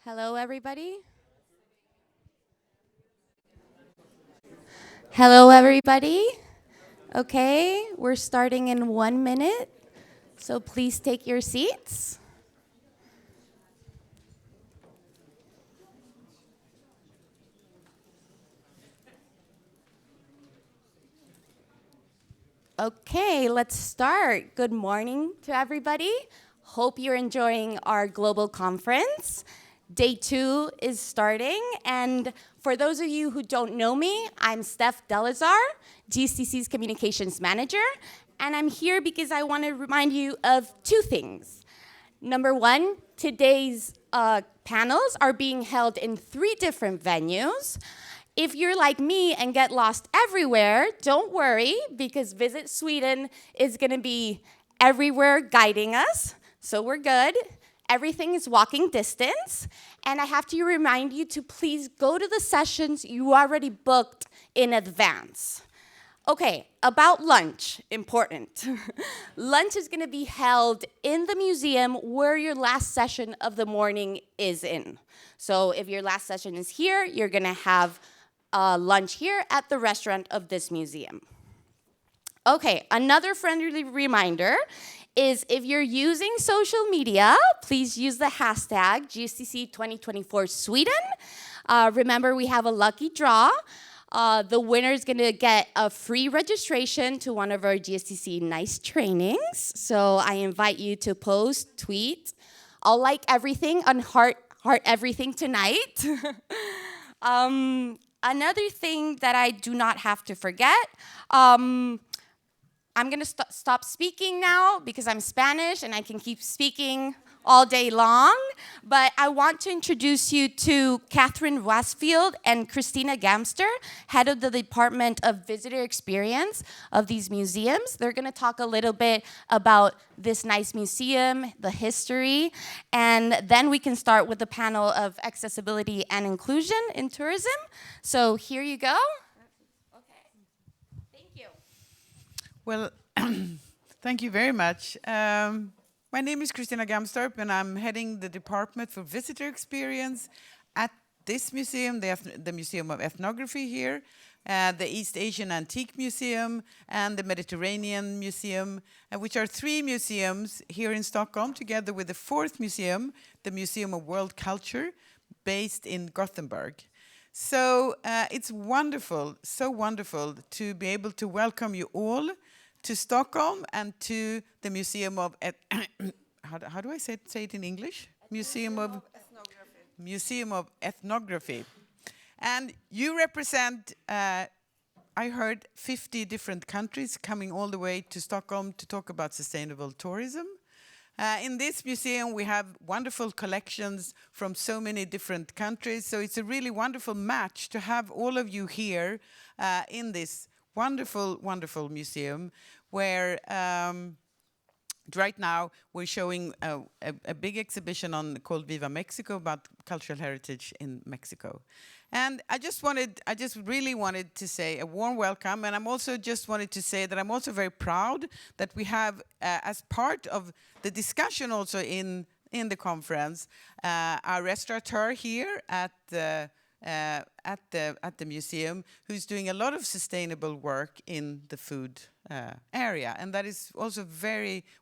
Hello, everybody. Hello, everybody. Okay, we're starting in 1 minute, so please take your seats. Okay, let's start. Good morning to everybody. Hope you're enjoying our global conference. Day 2 is starting, and for those of you who don't know me, I'm Steph Delazar, GSTC's Communications Manager, and I'm here because I want to remind you of 2 things. Number 1, today's panels are being held in 3 different venues. If you're like me and get lost everywhere, don't worry, because Visit Sweden is going to be everywhere guiding us, so we're good. Everything is walking distance, and I have to remind you to please go to the sessions you already booked in advance. Okay, about lunch, important. Lunch is going to be held in the museum where your last session of the morning is in. So if your last session is here, you're going to have lunch here at the restaurant of this museum. Okay, another friendly reminder is if you're using social media, please use the hashtag GSTC2024Sweden. Remember, we have a lucky draw. The winner is going to get a free registration to one of our GSTC Nice trainings. So I invite you to post, tweet. I'll like everything and heart everything tonight. Another thing that I do not have to forget, I'm going to stop speaking now because I'm Spanish and I can keep speaking all day long. But I want to introduce you to Catherine Wasfield and Christina Gamster, head of the Department of Visitor Experience of these museums. They're going to talk a little bit about this nice museum, the history, and then we can start with the panel of accessibility and inclusion in tourism. So here you go. Okay. Thank you. Well, thank you very much. My name is Christina Gamstorp, and I'm heading the Department for Visitor Experience at this museum, the Museum of Ethnography here, the East Asian Antique Museum, and the Mediterranean Museum, which are 3 museums here in Stockholm, together with the 4th museum, the Museum of World Culture, based in Gothenburg. So it's wonderful, so wonderful to be able to welcome you all to Stockholm and to the Museum of how do I say it in English? Museum of Ethnography. And you represent, I heard, 50 different countries coming all the way to Stockholm to talk about sustainable tourism. In this museum, we have wonderful collections from so many different countries. So it's a really wonderful match to have all of you here in this wonderful, wonderful museum where right now we're showing a big exhibition called Viva Mexico about cultural heritage in Mexico. And I just really wanted to say a warm welcome, and I'm also just wanted to say that I'm also very proud that we have, as part of the discussion also in the conference, our restaurateur here at the museum, who's doing a lot of sustainable work in the food area, and that is also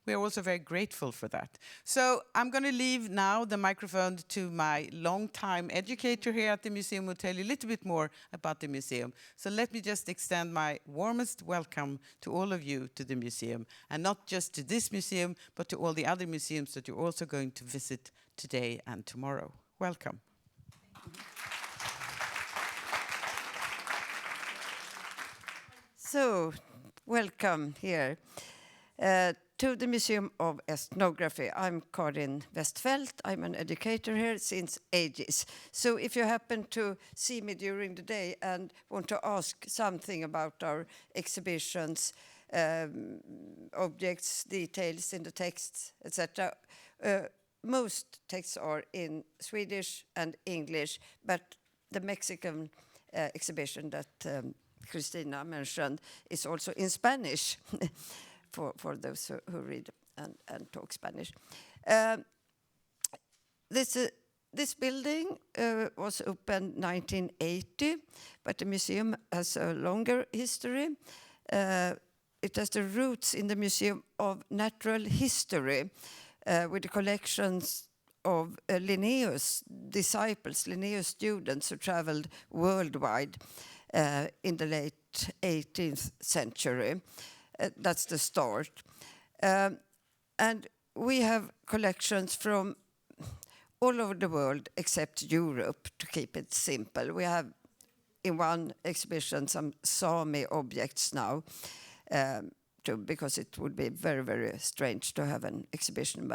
we are also very grateful for that. So I'm going to leave now the microphone to my long-time educator here at the museum, who will tell you a little bit more about the museum. So let me just extend my warmest welcome to all of you to the museum, and not just to this museum, but to all the other museums that you're also going to visit today and tomorrow. Welcome. So, welcome here to the Museum of Ethnography. I'm Karin Westfeldt. I'm an educator here since ages. So if you happen to see me during the day and want to ask something about our exhibitions, objects, details in the texts, etc., most texts are in Swedish and English, but the Mexican exhibition that Christina mentioned is also in Spanish for those who read and talk Spanish. this building was opened 1980, but the museum has a longer history. It has the roots in the Museum of Natural History, with the collections of Linnaeus disciples, Linnaeus students who traveled worldwide in the late 18th century. That's the start. And we have collections from all over the world except Europe, to keep it simple. We have in one exhibition some Sami objects now, because it would be very, very strange to have an exhibition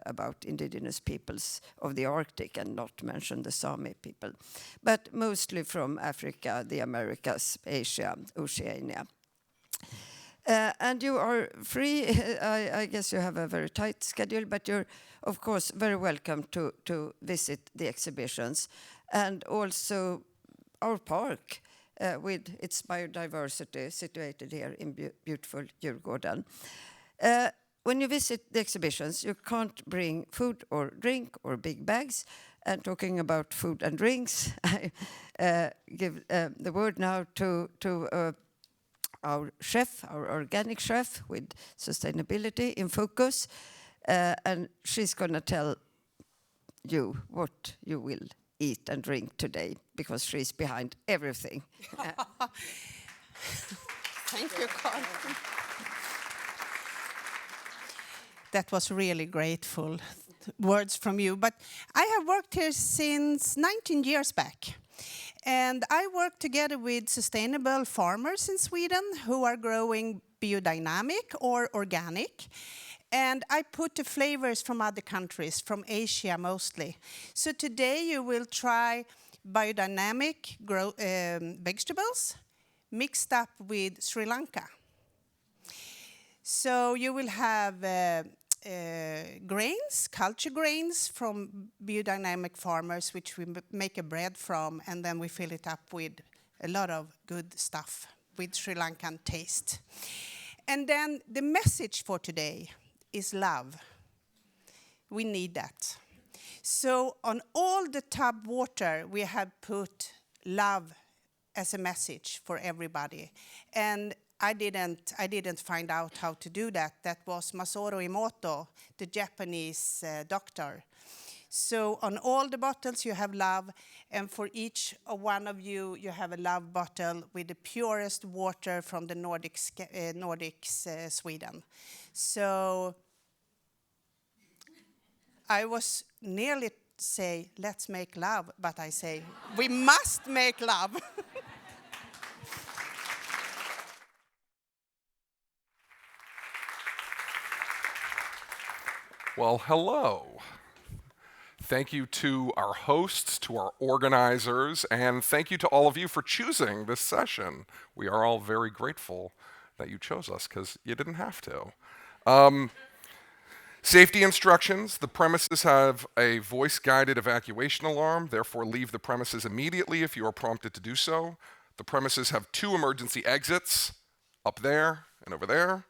about indigenous peoples of the Arctic and not mention the Sami people. But mostly from Africa, the Americas, Asia, Oceania. And you are free. I guess you have a very tight schedule, but you're, of course, very welcome to visit the exhibitions. And also our park with its biodiversity situated here in beautiful Djurgården. When you visit the exhibitions, you can't bring food or drink or big bags. And talking about food and drinks, I give the word now to our chef, our organic chef with sustainability in focus. And she's going to tell you what you will eat and drink today, because she's behind everything. Thank you, Carl. That was really grateful words from you. But I have worked here since 19 years back. And I work together with sustainable farmers in Sweden who are growing biodynamic or organic. And I put the flavors from other countries, from Asia mostly. So today you will try biodynamic vegetables mixed up with Sri Lanka. So you will have grains, culture grains from biodynamic farmers, which we make a bread from, and then we fill it up with a lot of good stuff with Sri Lankan taste. And then the message for today is love. We need that. So on all the tub water, we have put love as a message for everybody. And I didn't find out how to do that. That was Masaru Emoto, the Japanese doctor. So on all the bottles you have love, and for each one of you, you have a love bottle with the purest water from the Nordics, Sweden. So I was nearly say, let's make love, but I say, we must make love. Well, hello. Thank you to our hosts, to our organizers, and thank you to all of you for choosing this session. We are all very grateful that you chose us, because you didn't have to. Safety instructions. The premises have a voice-guided evacuation alarm. Therefore, leave the premises immediately if you are prompted to do so. The premises have 2 emergency exits, up there and over there.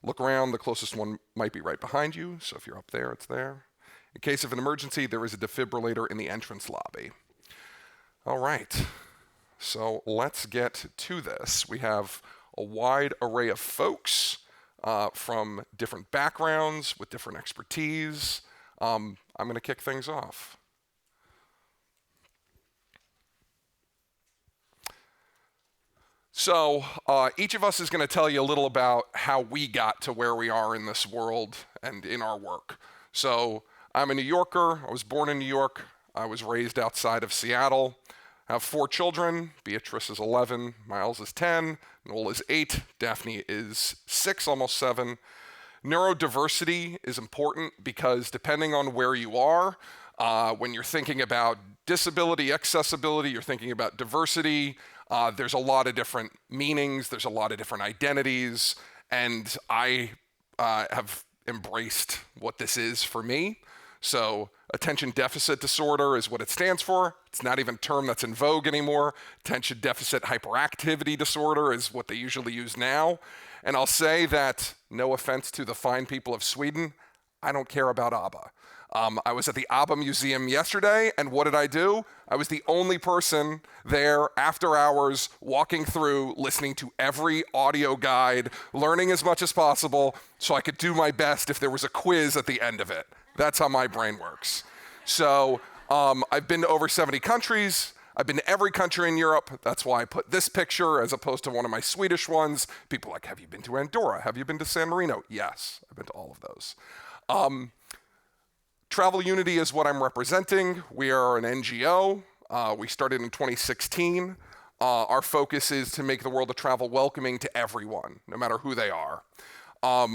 Look around, the closest one might be right behind you, so if you're up there, it's there. In case of an emergency, there is a defibrillator in the entrance lobby. All right, so let's get to this. We have a wide array of folks from different backgrounds with different expertise. I'm going to kick things off. So each of us is going to tell you a little about how we got to where we are in this world and in our work. So I'm a New Yorker. I was born in New York. I was raised outside of Seattle. I have 4 children. Beatrice is 11, Miles is 10, Noel is 8, Daphne is 6, almost 7. Neurodiversity is important because depending on where you are, when you're thinking about disability, accessibility, you're thinking about diversity, there's a lot of different meanings, there's a lot of different identities, and I have embraced what this is for me. So attention deficit disorder is what it stands for. It's not even a term that's in vogue anymore. Attention deficit hyperactivity disorder is what they usually use now. And I'll say that, no offense to the fine people of Sweden, I don't care about ABBA. I was at the ABBA Museum yesterday, and what did I do? I was the only person there after hours, walking through, listening to every audio guide, learning as much as possible so I could do my best if there was a quiz at the end of it. That's how my brain works. So I've been to over 70 countries. I've been to every country in Europe. That's why I put this picture as opposed to one of my Swedish ones. People are like, have you been to Andorra? Have you been to San Marino? Yes, I've been to all of those. Travel Unity is what I'm representing. We are an NGO. We started in 2016. Our focus is to make the world of travel welcoming to everyone, no matter who they are.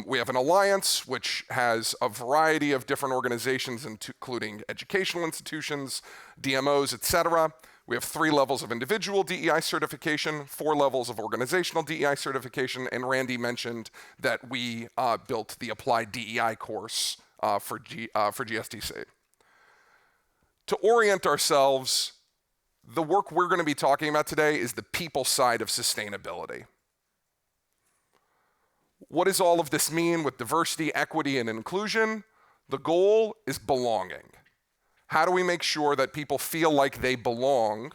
We have an alliance which has a variety of different organizations, including educational institutions, DMOs, etc. We have 3 levels of individual DEI certification, 4 levels of organizational DEI certification, and Randy mentioned that we built the Applied DEI course for GSTC. To orient ourselves, the work we're going to be talking about today is the people side of sustainability. What does all of this mean with diversity, equity, and inclusion? The goal is belonging. How do we make sure that people feel like they belong?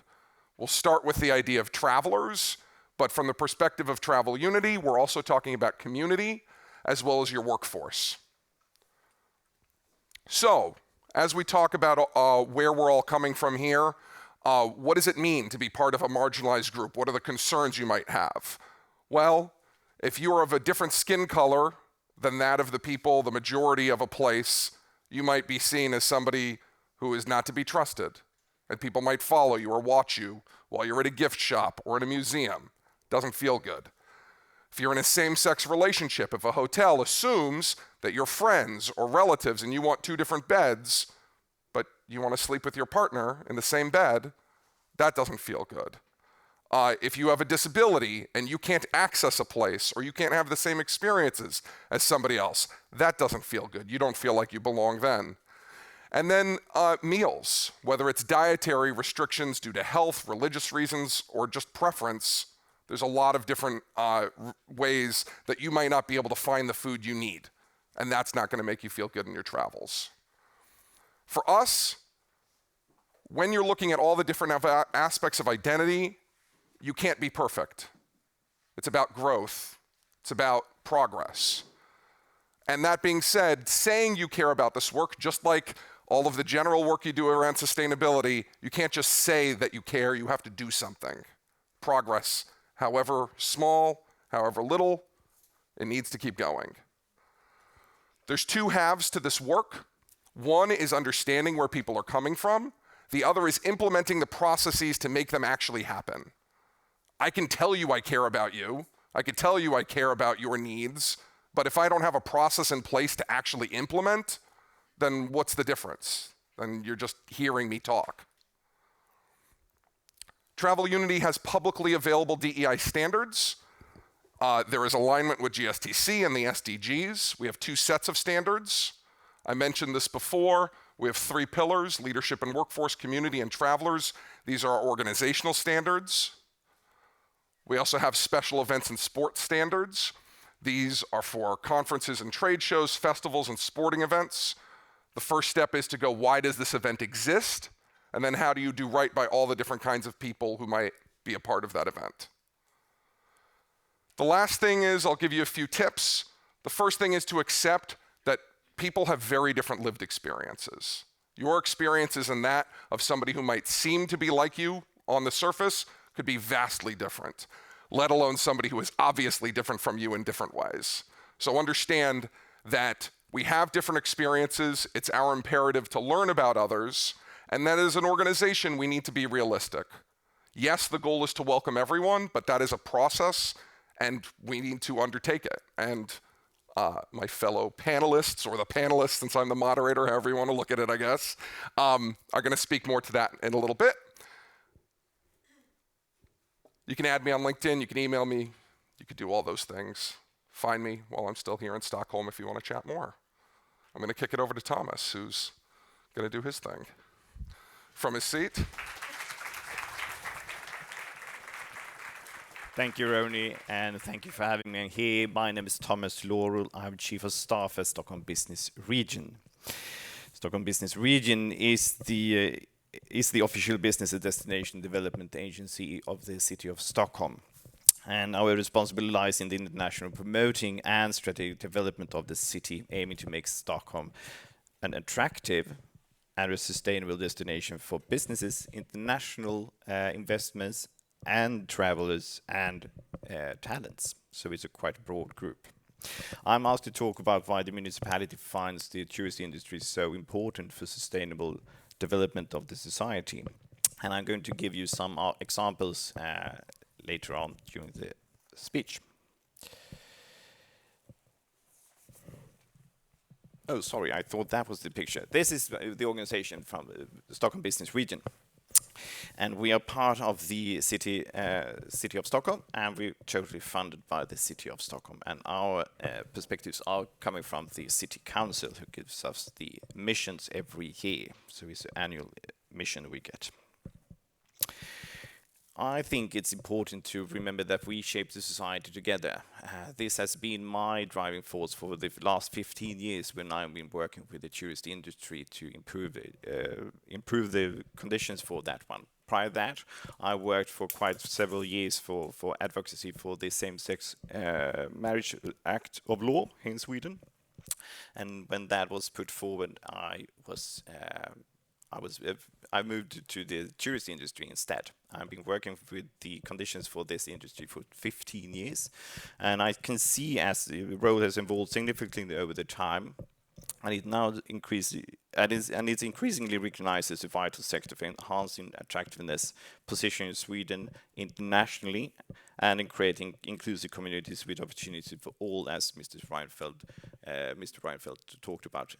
We'll start with the idea of travelers, but from the perspective of Travel Unity, we're also talking about community as well as your workforce. So, as we talk about where we're all coming from here, what does it mean to be part of a marginalized group? What are the concerns you might have? Well, if you're of a different skin color than that of the people, the majority of a place, you might be seen as somebody who is not to be trusted. And people might follow you or watch you while you're at a gift shop or in a museum. Doesn't feel good. If you're in a same-sex relationship, if a hotel assumes that you're friends or relatives and you want 2 different beds, but you want to sleep with your partner in the same bed, that doesn't feel good. If you have a disability and you can't access a place or you can't have the same experiences as somebody else, that doesn't feel good. You don't feel like you belong then. And then meals, whether it's dietary restrictions due to health, religious reasons, or just preference, there's a lot of different ways that you might not be able to find the food you need. And that's not going to make you feel good in your travels. For us, when you're looking at all the different aspects of identity, you can't be perfect. It's about growth. It's about progress. And that being said, saying you care about this work, just like all of the general work you do around sustainability, you can't just say that you care, you have to do something. Progress, however small, however little, it needs to keep going. There's 2 halves to this work. One is understanding where people are coming from. The other is implementing the processes to make them actually happen. I can tell you I care about you. I can tell you I care about your needs. But if I don't have a process in place to actually implement, then what's the difference? Then you're just hearing me talk. Travel Unity has publicly available DEI standards. There is alignment with GSTC and the SDGs. We have 2 sets of standards. I mentioned this before. We have 3 pillars: leadership and workforce, community, and travelers. These are our organizational standards. We also have special events and sports standards. These are for conferences and trade shows, festivals, and sporting events. The first step is to go, why does this event exist? And then how do you do right by all the different kinds of people who might be a part of that event? The last thing is, I'll give you a few tips. The first thing is to accept that people have very different lived experiences. Your experiences and that of somebody who might seem to be like you on the surface could be vastly different, let alone somebody who is obviously different from you in different ways. So understand that we have different experiences. It's our imperative to learn about others, and that as an organization, we need to be realistic. Yes, the goal is to welcome everyone, but that is a process, and we need to undertake it. And my fellow panelists, or the panelists, since I'm the moderator, however you want to look at it, I guess, are going to speak more to that in a little bit. You can add me on LinkedIn, you can email me, you could do all those things. Find me while I'm still here in Stockholm if you want to chat more. I'm going to kick it over to Thomas, who's going to do his thing from his seat. Thank you, Roni, and thank you for having me here. My name is Thomas Laurel. I'm Chief of Staff at Stockholm Business Region. Stockholm Business Region is the official business and destination development agency of the city of Stockholm. And our responsibility lies in the international promoting and strategic development of the city, aiming to make Stockholm an attractive and a sustainable destination for businesses, international investments, and travelers and talents. So it's a quite broad group. I'm asked to talk about why the municipality finds the tourist industry so important for sustainable development of the society. And I'm going to give you some examples later on during the speech. Oh, sorry, I thought that was the picture. This is the organization from the Stockholm Business Region. And we are part of the city of Stockholm, and we're totally funded by the city of Stockholm. And our perspectives are coming from the city council, who gives us the missions every year. So it's an annual mission we get. I think it's important to remember that we shape the society together. This has been my driving force for the last 15 years when I've been working with the tourist industry to improve the conditions for that one. Prior to that, I worked for quite several years for advocacy for the same-sex marriage act of law in Sweden. And when that was put forward, I moved to the tourist industry instead. I've been working with the conditions for this industry for 15 years, and I can see as the role has evolved significantly over the time, and it's increasingly recognized as a vital sector for enhancing attractiveness, positioning Sweden internationally, and in creating inclusive communities with opportunity for all, as Mr. Reinfeldt talked about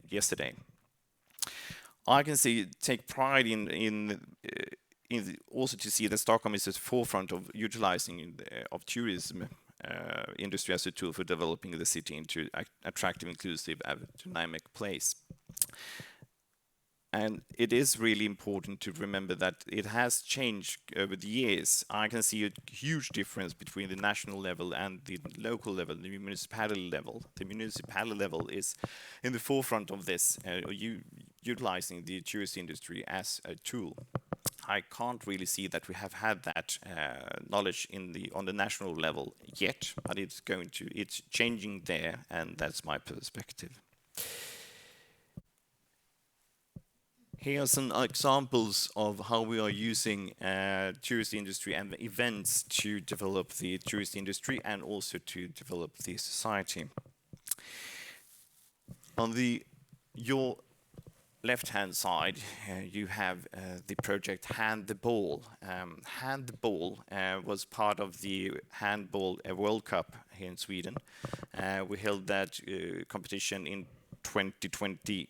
yesterday. I can take pride in also to see that Stockholm is at the forefront of utilizing of tourism industry as a tool for developing the city into attractive, inclusive, and dynamic place. And it is really important to remember that it has changed over the years. I can see a huge difference between the national level and the local level, the municipality level. The municipality level is in the forefront of this, utilizing the tourist industry as a tool. I can't really see that we have had that knowledge on the national level yet, but it's changing there, and that's my perspective. Here are some examples of how we are using tourist industry and events to develop the tourist industry and also to develop the society. On your left-hand side, you have the project Hand the Ball. Hand the Ball was part of the Handball World Cup here in Sweden. We held that competition in 2023.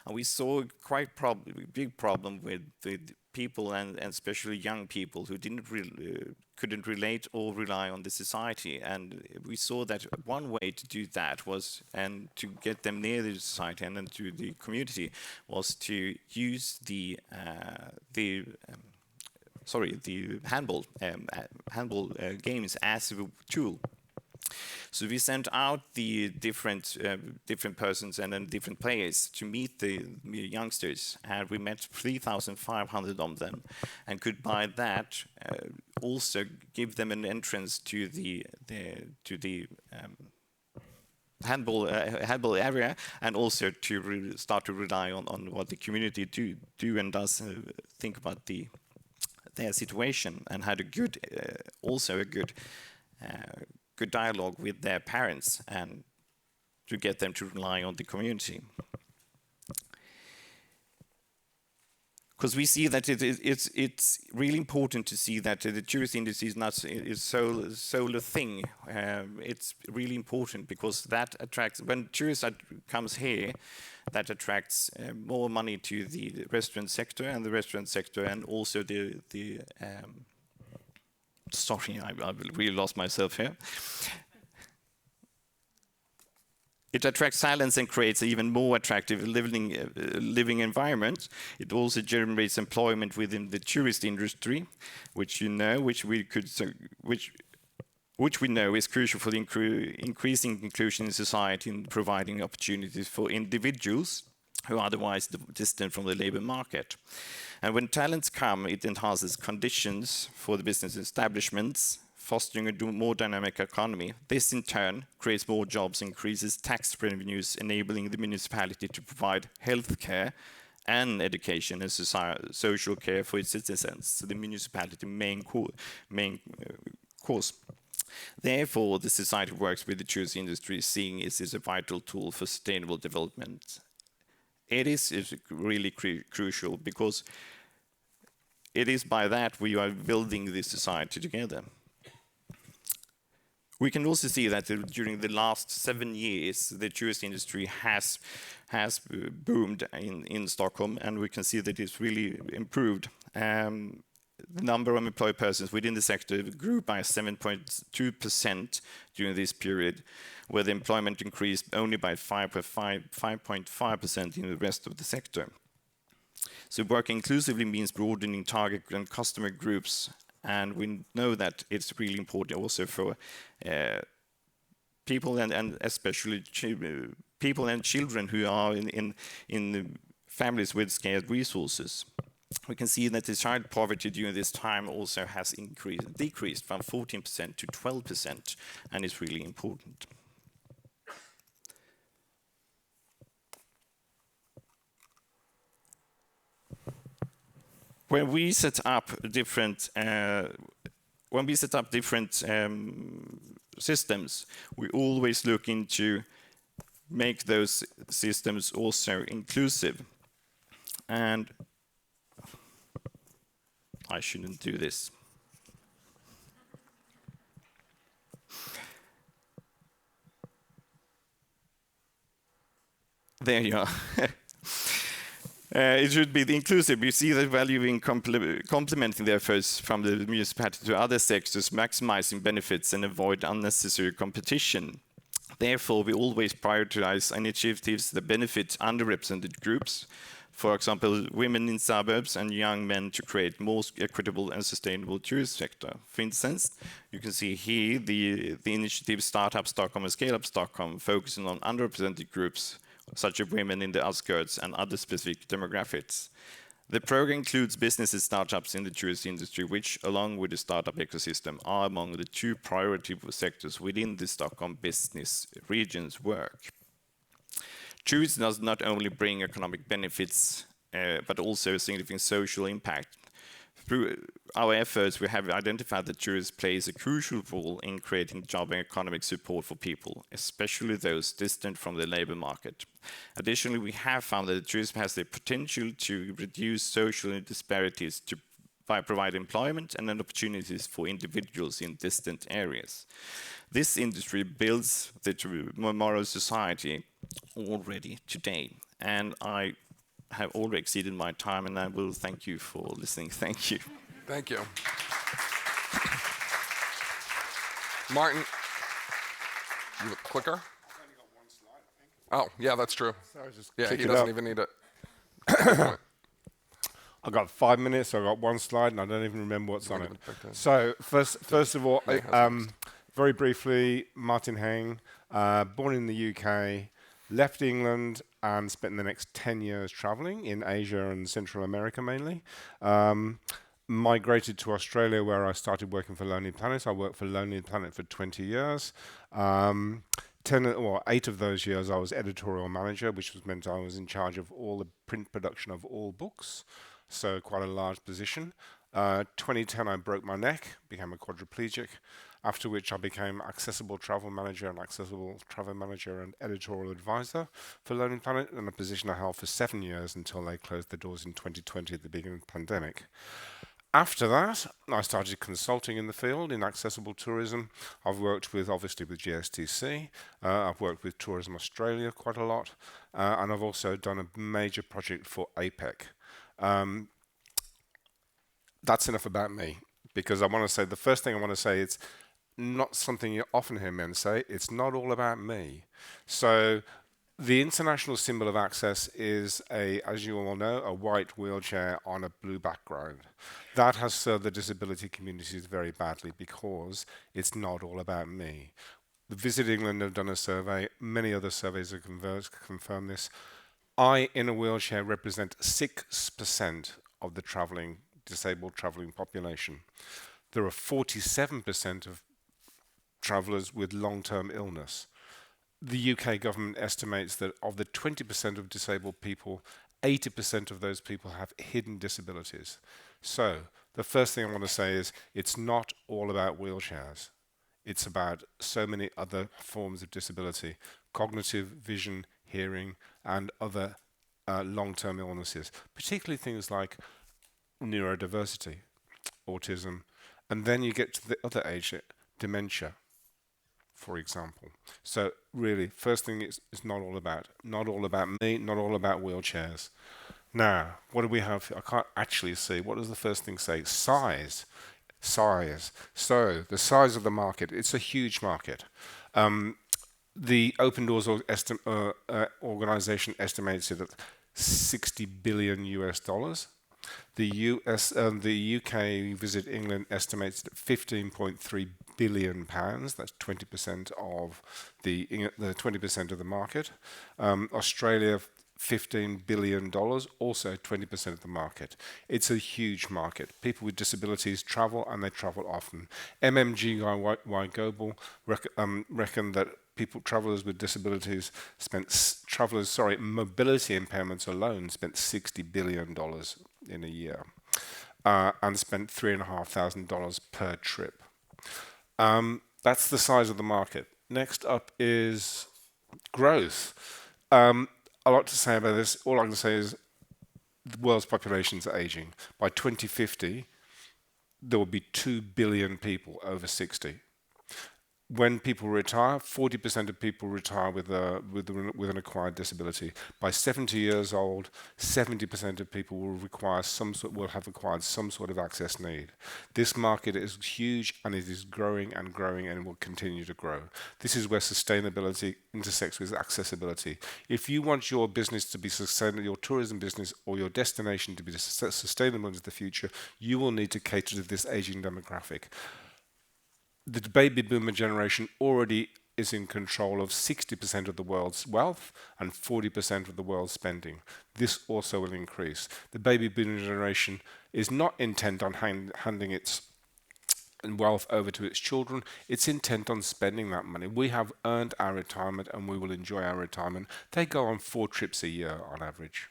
And we saw quite big problem with people and especially young people who couldn't relate or rely on the society. And we saw that one way to do that was, and to get them near the society and then to the community, was to use the handball games as a tool. So we sent out the different persons and then different players to meet the youngsters, and we met 3,500 of them, and could by that also give them an entrance to the handball area, and also to start to rely on what the community do and does think about their situation, and had a good dialogue with their parents and to get them to rely on the community. Because we see that it's really important to see that the tourist industry is not a solo thing. It's really important because that attracts, when tourists comes here, that attracts more money to the restaurant sector, and also sorry, I really lost myself here. It attracts talents and creates an even more attractive living environment. It also generates employment within the tourist industry, which which we know is crucial for the increasing inclusion in society and providing opportunities for individuals who are otherwise distant from the labor market. And when talents come, it enhances conditions for the business establishments, fostering a more dynamic economy. This in turn creates more jobs, increases tax revenues, enabling the municipality to provide health care and education and social care for its citizens. So the municipality main cause. Therefore, the society works with the choose industry, seeing it as a vital tool for sustainable development. It is really crucial because it is by that we are building this society together. We can also see that during the last 7 years, the tourist industry has boomed in Stockholm, and we can see that it's really improved. The number of employed persons within the sector grew by 7.2% during this period, where the employment increased only by 5.5% in the rest of the sector. So working inclusively means broadening target and customer groups, and we know that it's really important also for people and especially people and children who are in families with scarce resources. We can see that the child poverty during this time also has decreased from 14% to 12%, and it's really important. When we set up different systems, we always look into make those systems also inclusive. And I shouldn't do this. There you are. It should be the inclusive. We see the value in complementing the efforts from the municipality to other sectors, maximizing benefits and avoid unnecessary competition. Therefore, we always prioritize initiatives that benefit underrepresented groups, for example, women in suburbs and young men, to create more equitable and sustainable tourist sector. For instance, you can see here the initiative Startup Stockholm and Scale Up Stockholm, focusing on underrepresented groups, such as women in the outskirts and other specific demographics. The program includes business and startups in the tourist industry, which, along with the startup ecosystem, are among the 2 priority sectors within the Stockholm business region's work. Tourism does not only bring economic benefits, but also a significant social impact. Through our efforts, we have identified that tourism plays a crucial role in creating job and economic support for people, especially those distant from the labor market. Additionally, we have found that tourism has the potential to reduce social disparities by providing employment and opportunities for individuals in distant areas. This industry builds the tomorrow's society already today, and I have already exceeded my time, and I will thank you for listening. Thank you. Thank you. Martin, you have a clicker? I've only got one slide, I think. Oh, yeah, that's true. Yeah, he click it doesn't up. even need it. I've got 5 minutes, so I've got one slide, and I don't even remember what's on it. even pick that. So first of all, May has very briefly, Martin Heng, born in the UK, left England and spent the next 10 years traveling in Asia and Central America mainly. Migrated to Australia, where I started working for Lonely Planet. I worked for Lonely Planet for 20 years. 8 of those years I was editorial manager, which meant I was in charge of all the print production of all books, so quite a large position. 2010 I broke my neck, became a quadriplegic, after which I became accessible travel manager and editorial advisor for Lonely Planet, and a position I held for 7 years until they closed the doors in 2020 at the beginning of the pandemic. After that, I started consulting in the field in accessible tourism. I've worked with GSTC. I've worked with Tourism Australia quite a lot, and I've also done a major project for APEC. That's enough about me, because I want to say, the first thing I want to say, it's not something you often hear men say. It's not all about me. So The international symbol of access is as you all know, a white wheelchair on a blue background. That has served the disability communities very badly because it's not all about me. The Visit England have done a survey, many other surveys have confirmed this. I, in a wheelchair, represent 6% of the disabled travelling population. There are 47% of travellers with long-term illness. The UK government estimates that of the 20% of disabled people, 80% of those people have hidden disabilities. So the first thing I want to say is it's not all about wheelchairs. It's about so many other forms of disability, cognitive, vision, hearing, and other long-term illnesses, particularly things like neurodiversity, autism, and then you get to the other age, dementia, for example. So really, first thing is not all about me, not all about wheelchairs. Now, what do we have? I can't actually see. What does the first thing say? Size. So the size of the market, it's a huge market. The Open Doors organization estimates it at $60 billion US. The UK Visit England estimates it at 15.3 billion pounds. That's 20% of the 20% of the market. Australia, $15 billion, also 20% of the market. It's a huge market. People with disabilities travel, and they travel often. MMGY Global reckon that travelers with disabilities mobility impairments alone spent $60 billion in a year, and spent $3,500 per trip. That's the size of the market. Next up is growth. A lot to say about this. All I can say is the world's populations are aging. By 2050, there will be 2 billion people over 60. When people retire, 40% of people retire with an acquired disability. By 70 years old, 70% of people will have acquired some sort of access need. This market is huge, and it is growing and growing, and will continue to grow. This is where sustainability intersects with accessibility. If you want your business to be sustainable, your tourism business or your destination to be sustainable into the future, you will need to cater to this aging demographic. The baby boomer generation already is in control of 60% of the world's wealth and 40% of the world's spending. This also will increase. The baby boomer generation is not intent on handing its wealth over to its children. It's intent on spending that money. We have earned our retirement, and we will enjoy our retirement. They go on 4 trips a year on average.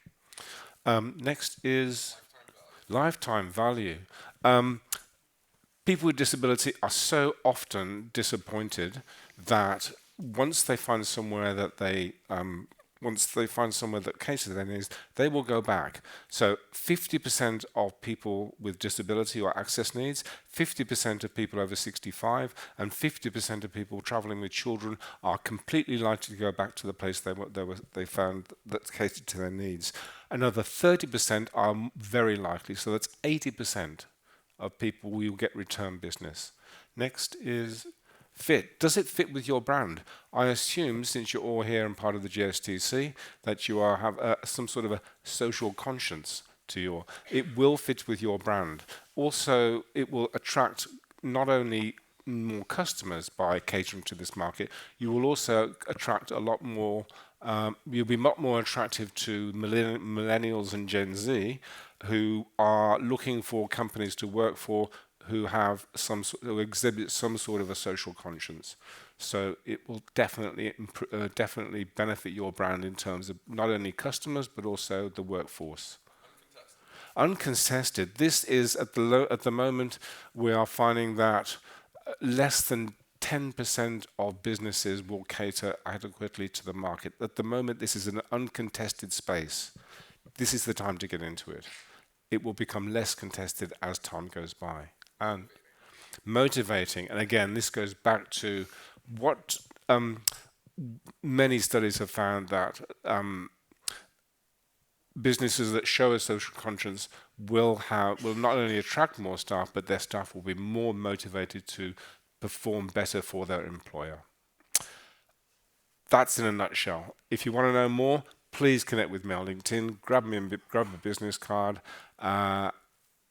Next is lifetime value. People with disability are so often disappointed that once they find somewhere that caters to their needs, they will go back. So 50% of people with disability or access needs, 50% of people over 65, and 50% of people travelling with children are completely likely to go back to the place they found that catered to their needs. Another 30% are very likely, so that's 80% of people will get return business. Next is fit. Does it fit with your brand? I assume, since you're all here and part of the GSTC, that you have some sort of a social conscience to your. It will fit with your brand. Also, it will attract not only more customers by catering to this market, you will also attract a lot more. You'll be a lot more attractive to millennials and Gen Z, who are looking for companies to work for who exhibit some sort of a social conscience. So it will definitely benefit your brand in terms of not only customers but also the workforce. Uncontested. This is at the moment we are finding that less than 10% of businesses will cater adequately to the market. At the moment, this is an uncontested space. This is the time to get into it. It will become less contested as time goes by. And motivating, and again, this goes back to what many studies have found, that businesses that show a social conscience will not only attract more staff, but their staff will be more motivated to perform better for their employer. That's in a nutshell. If you want to know more, please connect with me on LinkedIn, grab a business card. I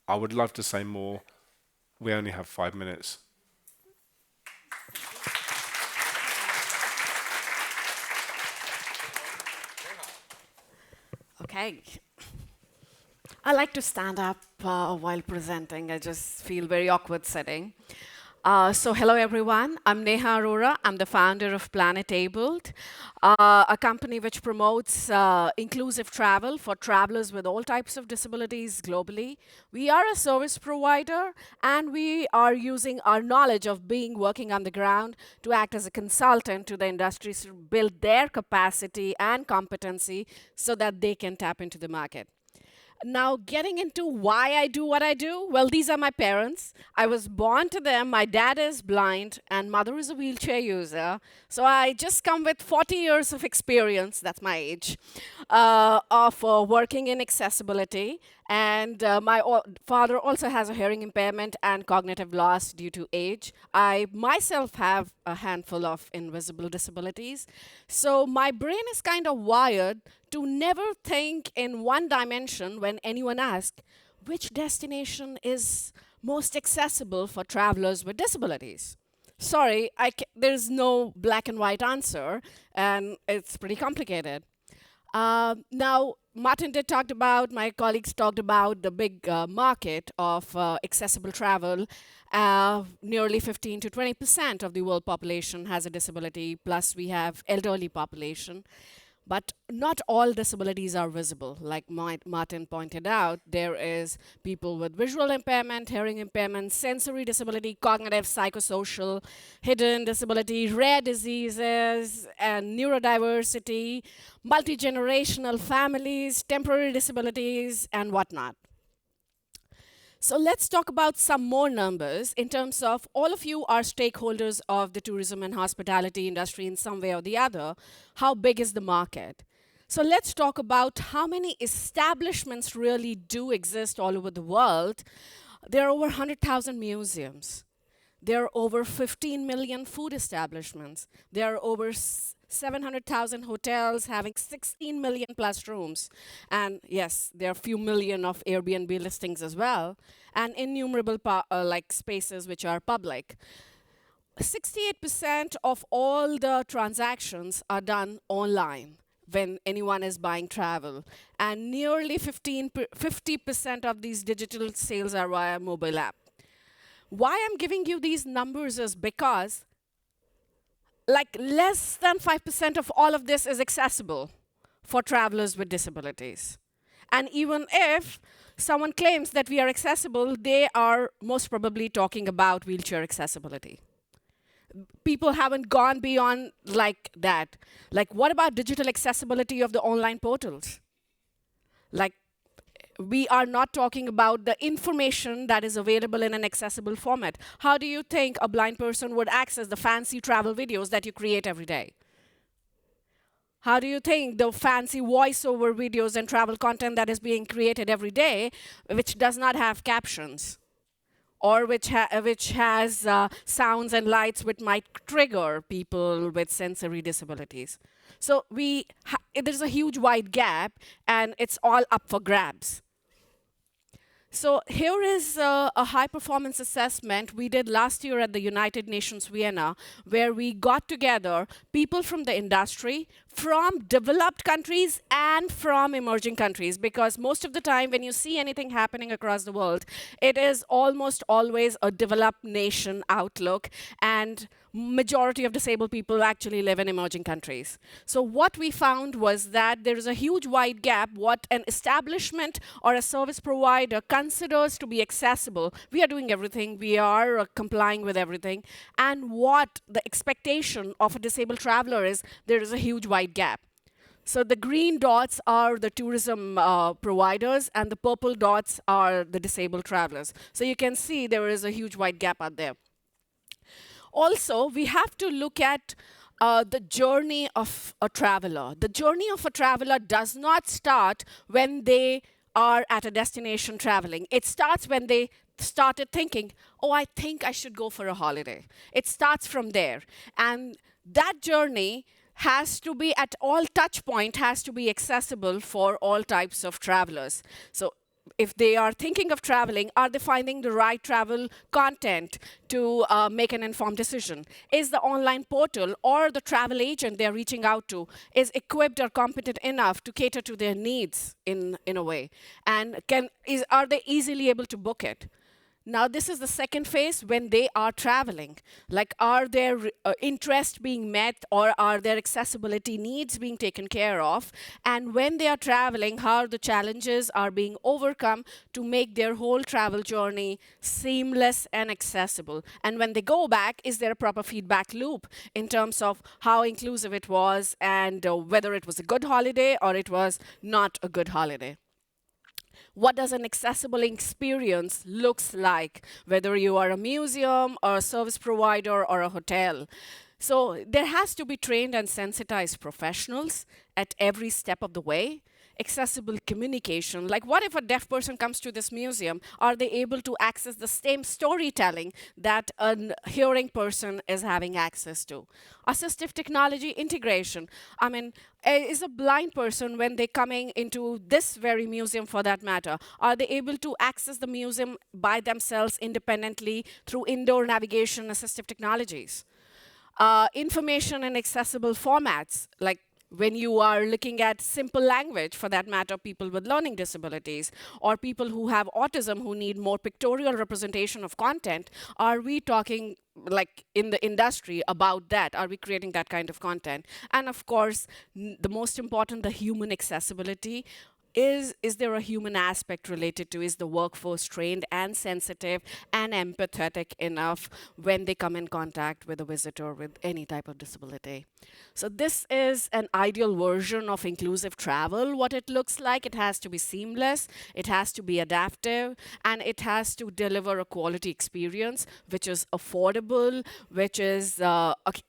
would love to say more. We only have 5 minutes. Okay. I like to stand up while presenting. I just feel very awkward sitting. So hello everyone, I'm Neha Arora. I'm the founder of Planet Abled, a company which promotes inclusive travel for travelers with all types of disabilities globally. We are a service provider and we are using our knowledge of working on the ground to act as a consultant to the industries to build their capacity and competency so that they can tap into the market. Now, getting into why I do what I do, well, these are my parents. I was born to them. My dad is blind, and mother is a wheelchair user. So I just come with 40 years of experience, that's my age, of working in accessibility. And my father also has a hearing impairment and cognitive loss due to age. I myself have a handful of invisible disabilities. So my brain is kind of wired to never think in one dimension when anyone asks, which destination is most accessible for travelers with disabilities? Sorry, there's no black and white answer, and it's pretty complicated. Now, Martin my colleagues talked about the big market of accessible travel. Nearly 15 to 20% of the world population has a disability, plus we have elderly population. But not all disabilities are visible. Like Martin pointed out, there is people with visual impairment, hearing impairment, sensory disability, cognitive, psychosocial, hidden disability, rare diseases, and neurodiversity, multi-generational families, temporary disabilities, and whatnot. So let's talk about some more numbers in terms of all of you are stakeholders of the tourism and hospitality industry in some way or the other. How big is the market? So let's talk about how many establishments really do exist all over the world. There are over 100,000 museums. There are over 15 million food establishments. There are over 700,000 hotels having 16 million plus rooms. And yes, there are a few million of Airbnb listings as well, and innumerable spaces which are public. 68% of all the transactions are done online when anyone is buying travel. And nearly 50% of these digital sales are via mobile app. Why I'm giving you these numbers is because less than 5% of all of this is accessible for travelers with disabilities. And even if someone claims that we are accessible, they are most probably talking about wheelchair accessibility. People haven't gone beyond that. What about digital accessibility of the online portals? We are not talking about the information that is available in an accessible format. How do you think a blind person would access the fancy travel videos that you create every day? How do you think the fancy voiceover videos and travel content that is being created every day, which does not have captions, or which has sounds and lights which might trigger people with sensory disabilities? So there's a huge wide gap, and it's all up for grabs. So here is a high-performance assessment we did last year at the United Nations Vienna, where we got together people from the industry, from developed countries and from emerging countries, because most of the time when you see anything happening across the world, it is almost always a developed nation outlook, and majority of disabled people actually live in emerging countries. So what we found was that there is a huge wide gap what an establishment or a service provider considers to be accessible. We are doing everything, we are complying with everything, and what the expectation of a disabled traveler is, there is a huge wide gap. So the green dots are the tourism providers, and the purple dots are the disabled travelers. So you can see there is a huge wide gap out there. Also, we have to look at the journey of a traveler. The journey of a traveler does not start when they are at a destination traveling. It starts when they started thinking, oh, I think I should go for a holiday. It starts from there. And that journey has to be at all touch point, has to be accessible for all types of travelers. So if they are thinking of traveling, are they finding the right travel content to make an informed decision? Is the online portal or the travel agent they're reaching out to is equipped or competent enough to cater to their needs in a way? And are they easily able to book it? Now, this is the second phase when they are traveling. Like, are their interests being met, or are their accessibility needs being taken care of? And when they are traveling, how the challenges are being overcome to make their whole travel journey seamless and accessible? And when they go back, is there a proper feedback loop in terms of how inclusive it was, and whether it was a good holiday or it was not a good holiday? What does an accessible experience looks like, whether you are a museum or a service provider or a hotel? So there has to be trained and sensitized professionals at every step of the way. Accessible communication, like what if a deaf person comes to this museum? Are they able to access the same storytelling that a hearing person is having access to? Assistive technology integration. I mean, is a blind person, when they're coming into this very museum for that matter, are they able to access the museum by themselves independently through indoor navigation assistive technologies? Information in accessible formats, like when you are looking at simple language, for that matter, people with learning disabilities, or people who have autism who need more pictorial representation of content, are we talking, like in the industry, about that? Are we creating that kind of content? And of course, the most important, the human accessibility. Is there a human aspect related to, is the workforce trained and sensitive and empathetic enough when they come in contact with a visitor with any type of disability? So this is an ideal version of inclusive travel. What it looks like, it has to be seamless, it has to be adaptive, and it has to deliver a quality experience which is affordable, which is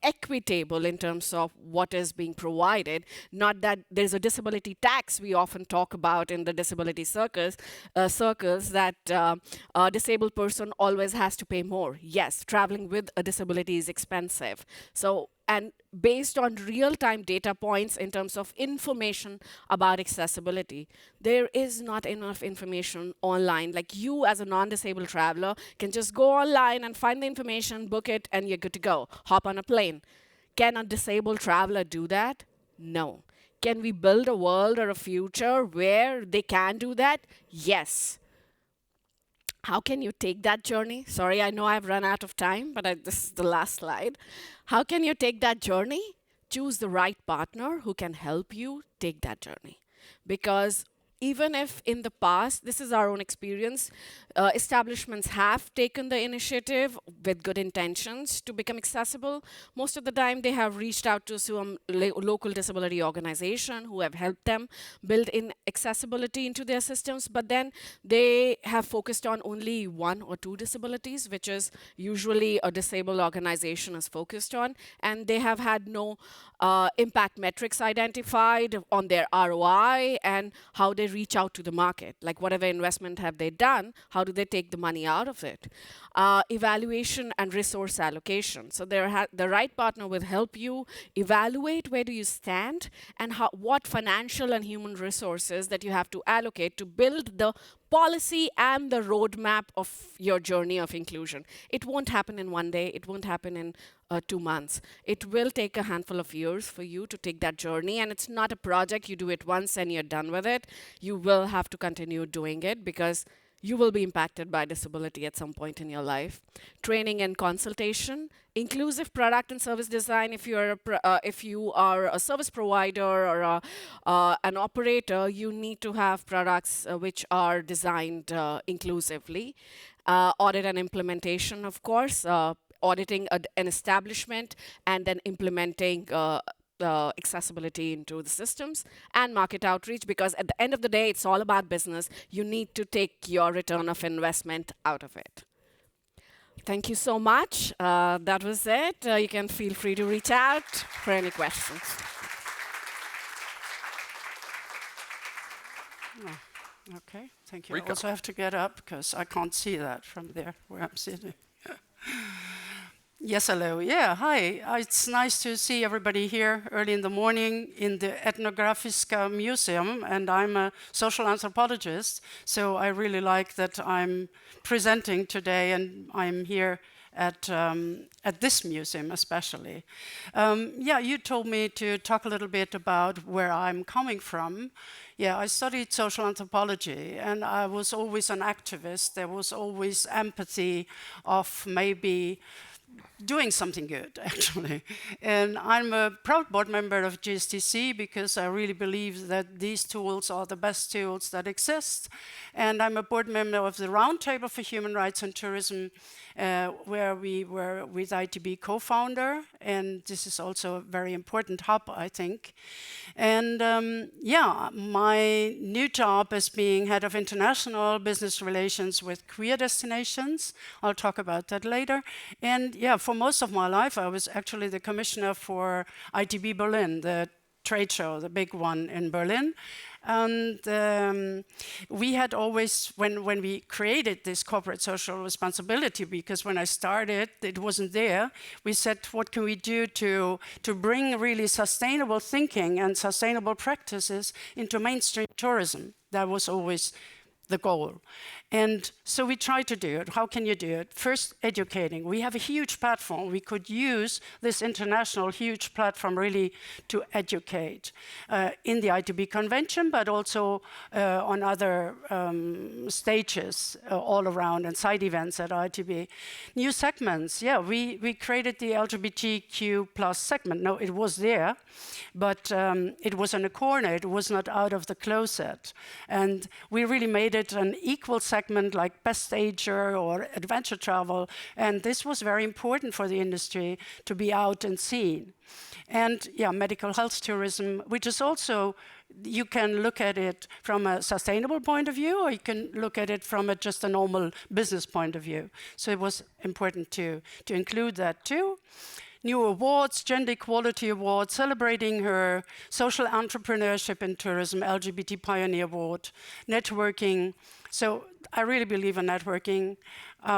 equitable in terms of what is being provided. Not that there's a disability tax we often talk about in the disability circles that a disabled person always has to pay more. Yes, traveling with a disability is expensive. So, and based on real-time data points in terms of information about accessibility, there is not enough information online. Like, you as a non-disabled traveler can just go online and find the information, book it, and you're good to go. Hop on a plane. Can a disabled traveler do that? No. Can we build a world or a future where they can do that? Yes. How can you take that journey? Sorry, I know I've run out of time, but this is the last slide. How can you take that journey? Choose the right partner who can help you take that journey. Because even if in the past, this is our own experience, establishments have taken the initiative with good intentions to become accessible, most of the time they have reached out to some local disability organization who have helped them build in accessibility into their systems, but then they have focused on only one or two disabilities, which is usually a disabled organization is focused on, and they have had no impact metrics identified on their ROI and how they reach out to the market. Like, whatever investment have they done, how do they take the money out of it? Evaluation and resource allocation. So the right partner will help you evaluate where do you stand and what financial and human resources that you have to allocate to build the policy and the roadmap of your journey of inclusion. It won't happen in one day. It won't happen in 2 months. It will take a handful of years for you to take that journey, and it's not a project you do it once and you're done with it. You will have to continue doing it because you will be impacted by disability at some point in your life. Training and consultation, inclusive product and service design. If you are a service provider or an operator, you need to have products which are designed inclusively. Audit and implementation, of course, auditing an establishment and then implementing accessibility into the systems, and market outreach, because at the end of the day, it's all about business. You need to take your return of investment out of it. Thank you so much. That was it. You can feel free to reach out for any questions. Oh, okay, thank you. I also have to get up because I can't see that from there where I'm sitting. Yes, hello. Yeah, hi. It's nice to see everybody here early in the morning in the Etnografiska Museum, and I'm a social anthropologist, so I really like that I'm presenting today, and I'm here at this museum especially. Yeah, you told me to talk a little bit about where I'm coming from. Yeah, I studied social anthropology, and I was always an activist. There was always empathy of maybe doing something good, actually. And I'm a proud board member of GSTC because I really believe that these tools are the best tools that exist. And I'm a board member of the Roundtable for Human Rights and Tourism, where we were with ITB co-founder. And this is also a very important hub, I think. And yeah, my new job is being head of international business relations with queer destinations. I'll talk about that later. And yeah, for most of my life, I was actually the commissioner for ITB Berlin, the trade show, the big one in Berlin. And we had always, when we created this corporate social responsibility, because when I started, it wasn't there, we said, what can we do to bring really sustainable thinking and sustainable practices into mainstream tourism? That was always the goal. And so we try to do it. How can you do it? First, educating. We have a huge platform. We could use this international huge platform really to educate in the ITB convention, but also on other stages all around and side events at ITB. New segments. Yeah, we created the LGBTQ plus segment. No, it was there, but it was in a corner. It was not out of the closet. And we really made it an equal segment like best ager or adventure travel. And this was very important for the industry to be out and seen. And yeah, medical health tourism, which is also, you can look at it from a sustainable point of view, or you can look at it from just a normal business point of view. So it was important to include that too. New awards, Gender Equality Award, celebrating her social entrepreneurship in tourism, LGBT Pioneer Award, networking. So I really believe in networking.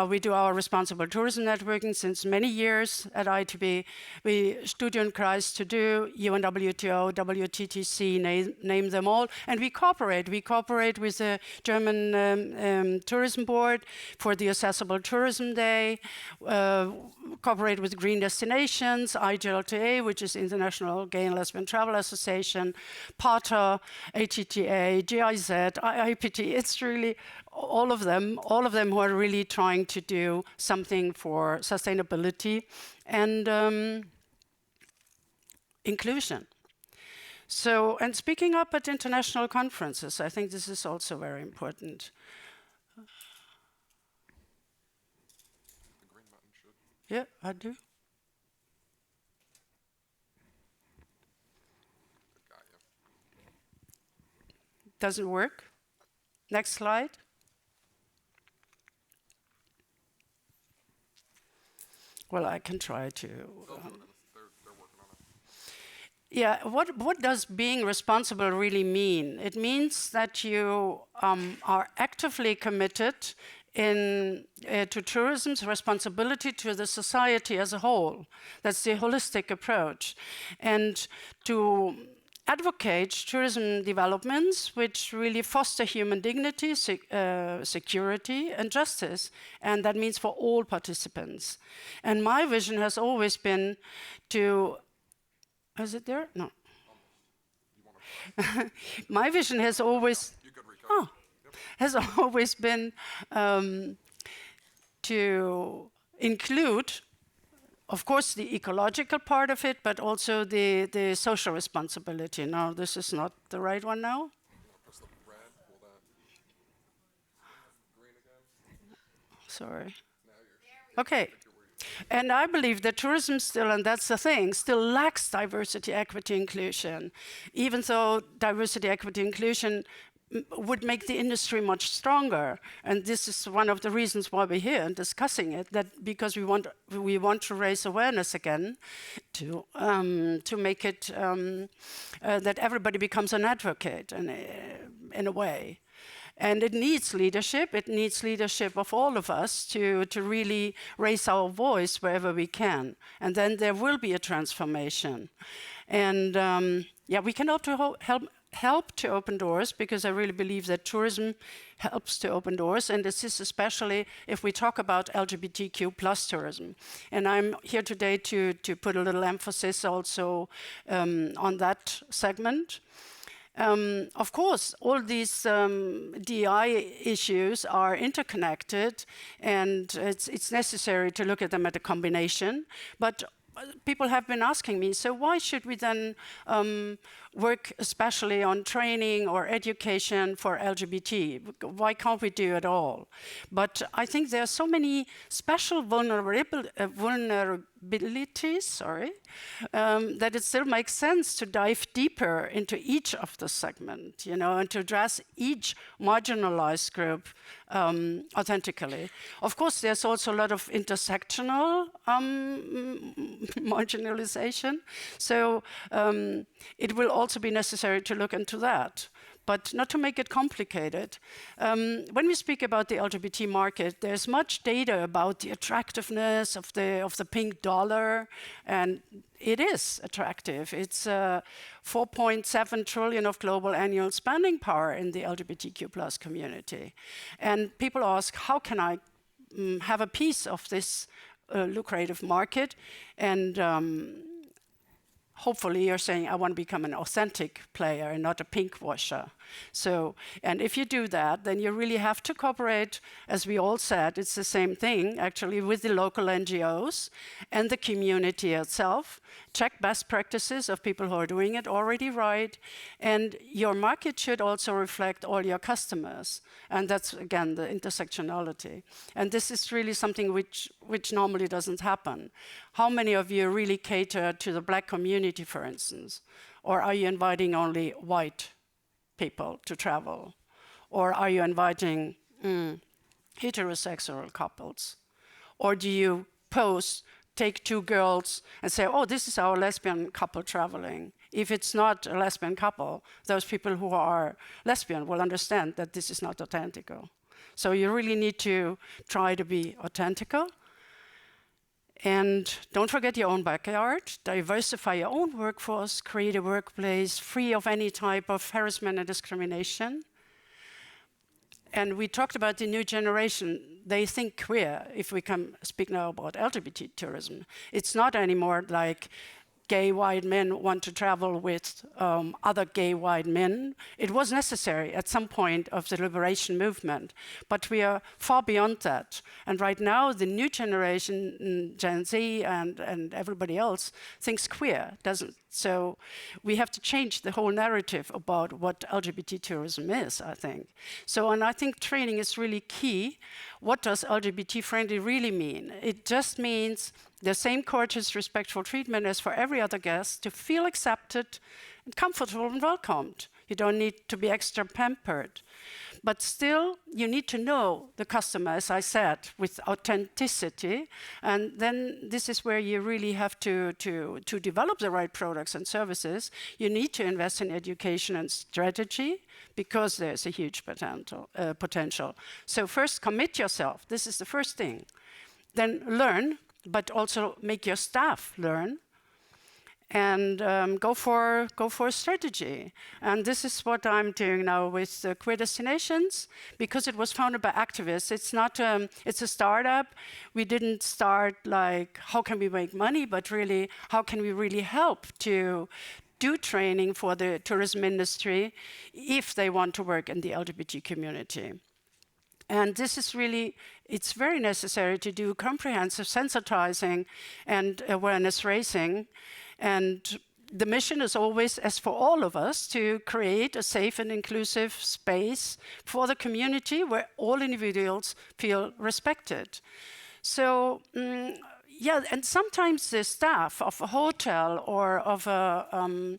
We do our responsible tourism networking since many years at ITB. We Studienkreis to do, UNWTO, WTTC, name them all. And we cooperate. We cooperate with the German Tourism Board for the Accessible Tourism Day, cooperate with Green Destinations, IGLTA, which is International Gay and Lesbian Travel Association, PATA, ATTA, GIZ, IPT. It's really all of them who are really trying to do something for sustainability and inclusion. So, and speaking up at international conferences, I think this is also very important. The green button should. Yeah, I do. Doesn't work. Next slide. Well, I can try to. They're working on it. Yeah, what does being responsible really mean? It means that you are actively committed to tourism's responsibility to the society as a whole. That's the holistic approach. And to advocate tourism developments which really foster human dignity, security, and justice. And that means for all participants. And my vision has always been to, is it there? No. My vision has always, has always been to include, of course, the ecological part of it, but also the social responsibility. No, this is not the right one now. Press the red, pull that green again. Sorry. Okay. And I believe that tourism still, and that's the thing, still lacks diversity, equity, inclusion. Even though diversity, equity, inclusion would make the industry much stronger. And this is one of the reasons why we're here and discussing it, that because we want to raise awareness again to make it that everybody becomes an advocate. And in a way. And it needs leadership. It needs leadership of all of us to really raise our voice wherever we can. And then there will be a transformation. And we can also help to open doors, because I really believe that tourism helps to open doors. And this is especially if we talk about LGBTQ plus tourism. And I'm here today to put a little emphasis also on that segment. Of course, all these DEI issues are interconnected, and it's necessary to look at them at a combination. But people have been asking me, so why should we then work especially on training or education for LGBT? Why can't we do it all? But I think there are so many special vulnerabilities, that it still makes sense to dive deeper into each of the segment, and to address each marginalized group authentically. Of course, there's also a lot of intersectional marginalization, so it will also be necessary to look into that. But not to make it complicated. When we speak about the LGBT market, there's much data about the attractiveness of the pink dollar, and it is attractive. It's 4.7 trillion of global annual spending power in the LGBTQ plus community. And people ask, how can I have a piece of this lucrative market? And hopefully you're saying, I want to become an authentic player and not a pink washer. So, and if you do that, then you really have to cooperate, as we all said, it's the same thing, actually, with the local NGOs and the community itself. Check best practices of people who are doing it already right. And your market should also reflect all your customers. And that's, again, the intersectionality. And this is really something which normally doesn't happen. How many of you really cater to the Black community, for instance? Or are you inviting only white people to travel? Or are you inviting heterosexual couples? Or do you take two girls and say, oh, this is our lesbian couple traveling? If it's not a lesbian couple, those people who are lesbian will understand that this is not authentical. So you really need to try to be authentical. And don't forget your own backyard, diversify your own workforce, create a workplace free of any type of harassment and discrimination. And we talked about the new generation. They think queer, if we can speak now about LGBT tourism. It's not anymore like gay white men want to travel with other gay white men. It was necessary at some point of the liberation movement, but we are far beyond that. And right now, the new generation, Gen Z and everybody else, thinks queer, doesn't. So we have to change the whole narrative about what LGBT tourism is, I think. So, and I think training is really key. What does LGBT friendly really mean? It just means the same courteous, respectful treatment as for every other guest, to feel accepted and comfortable and welcomed. You don't need to be extra pampered. But still, you need to know the customer, as I said, with authenticity. And then this is where you really have to develop the right products and services. You need to invest in education and strategy, because there's a huge potential. So first, commit yourself. This is the first thing. Then learn, but also make your staff learn, and go for a strategy. And this is what I'm doing now with Queer Destinations, because it was founded by activists. It's not, it's a startup. We didn't start like, how can we make money, but really, how can we really help to do training for the tourism industry if they want to work in the LGBT community. And this is really, it's very necessary to do comprehensive sensitizing and awareness raising. And the mission is always, as for all of us, to create a safe and inclusive space for the community where all individuals feel respected. So, yeah, and sometimes the staff of a hotel or of a,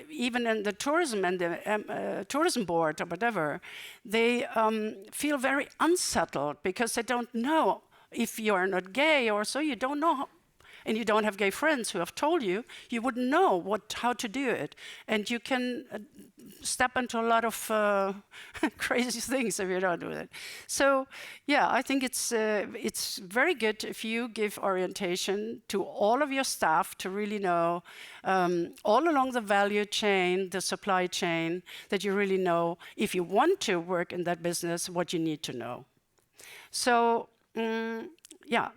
even in the tourism and the tourism board or whatever, they feel very unsettled because they don't know if you are not gay or so, you don't know and you don't have gay friends who have told you, you wouldn't know how to do it. And you can step into a lot of crazy things if you don't do it. So, yeah, I think it's very good if you give orientation to all of your staff to really know all along the value chain, the supply chain, that you really know, if you want to work in that business, what you need to know. So, yeah,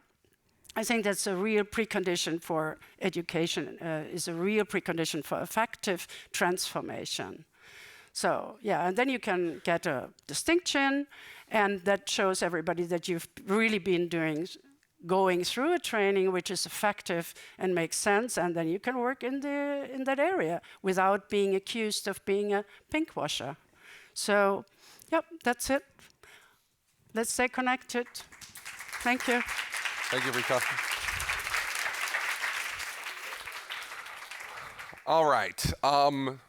I think that's a real precondition for education, is a real precondition for effective transformation. So, yeah, and then you can get a distinction, and that shows everybody that you've really been going through a training which is effective and makes sense, and then you can work in that area without being accused of being a pinkwasher. So, yep, that's it. Let's stay connected. Thank you. Thank you, Rika. All right,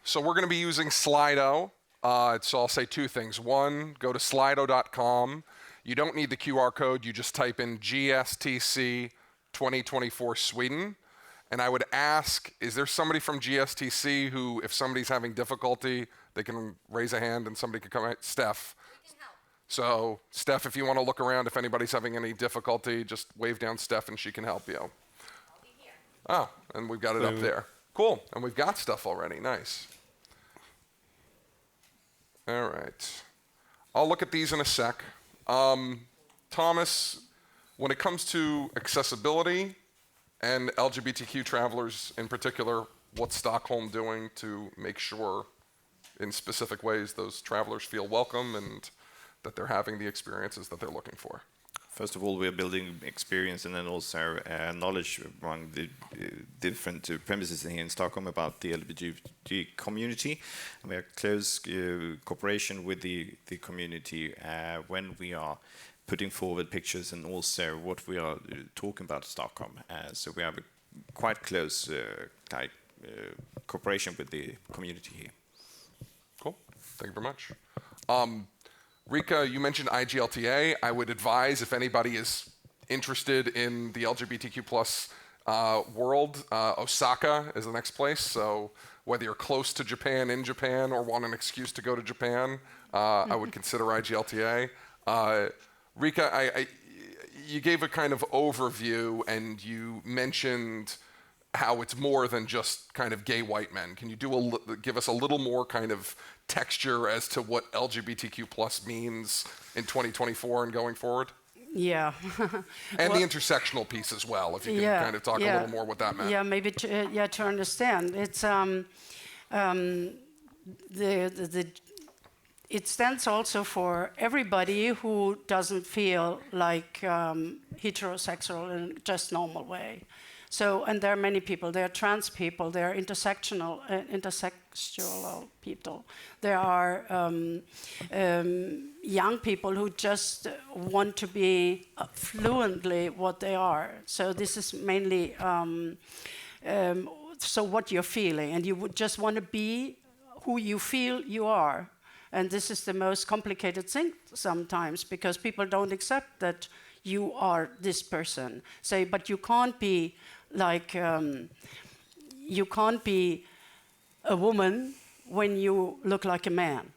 so we're going to be using Slido. So I'll say two things. One, go to slido.com. You don't need the QR code. You just type in GSTC 2024 Sweden. And I would ask, is there somebody from GSTC who, if somebody's having difficulty, they can raise a hand and somebody can come out? Steph. So, Steph, if you want to look around, if anybody's having any difficulty, just wave down Steph and she can help you. I'll be here. Oh, and we've got it up there. Cool. And we've got stuff already. Nice. All right. I'll look at these in a sec. Thomas, when it comes to accessibility and LGBTQ travelers in particular, what's Stockholm doing to make sure in specific ways those travelers feel welcome and that they're having the experiences that they're looking for? First of all, we're building experience and then also knowledge among the different premises here in Stockholm about the LGBT community. And we have close cooperation with the community when we are putting forward pictures and also what we are talking about Stockholm. So we have a quite close cooperation with the community here. Cool. Thank you very much. Rika, you mentioned IGLTA. I would advise if anybody is interested in the LGBTQ plus world, Osaka is the next place. So whether you're close to Japan, in Japan, or want an excuse to go to Japan, I would consider IGLTA. Rika, you gave a kind of overview and you mentioned how it's more than just kind of gay white men. Can you give us a little more kind of texture as to what LGBTQ plus means in 2024 and going forward? Yeah. And the intersectional piece as well, if you can kind of talk a little more what that meant. Yeah, maybe to understand. It's it stands also for everybody who doesn't feel like heterosexual in just normal way. So, and there are many people. There are trans people. There are intersectional people. There are young people who just want to be fluently what they are. So this is mainly so what you're feeling, and you would just want to be who you feel you are. And this is the most complicated thing sometimes because people don't accept that you are this person. Say, but you can't be like you can't be a woman when you look like a man.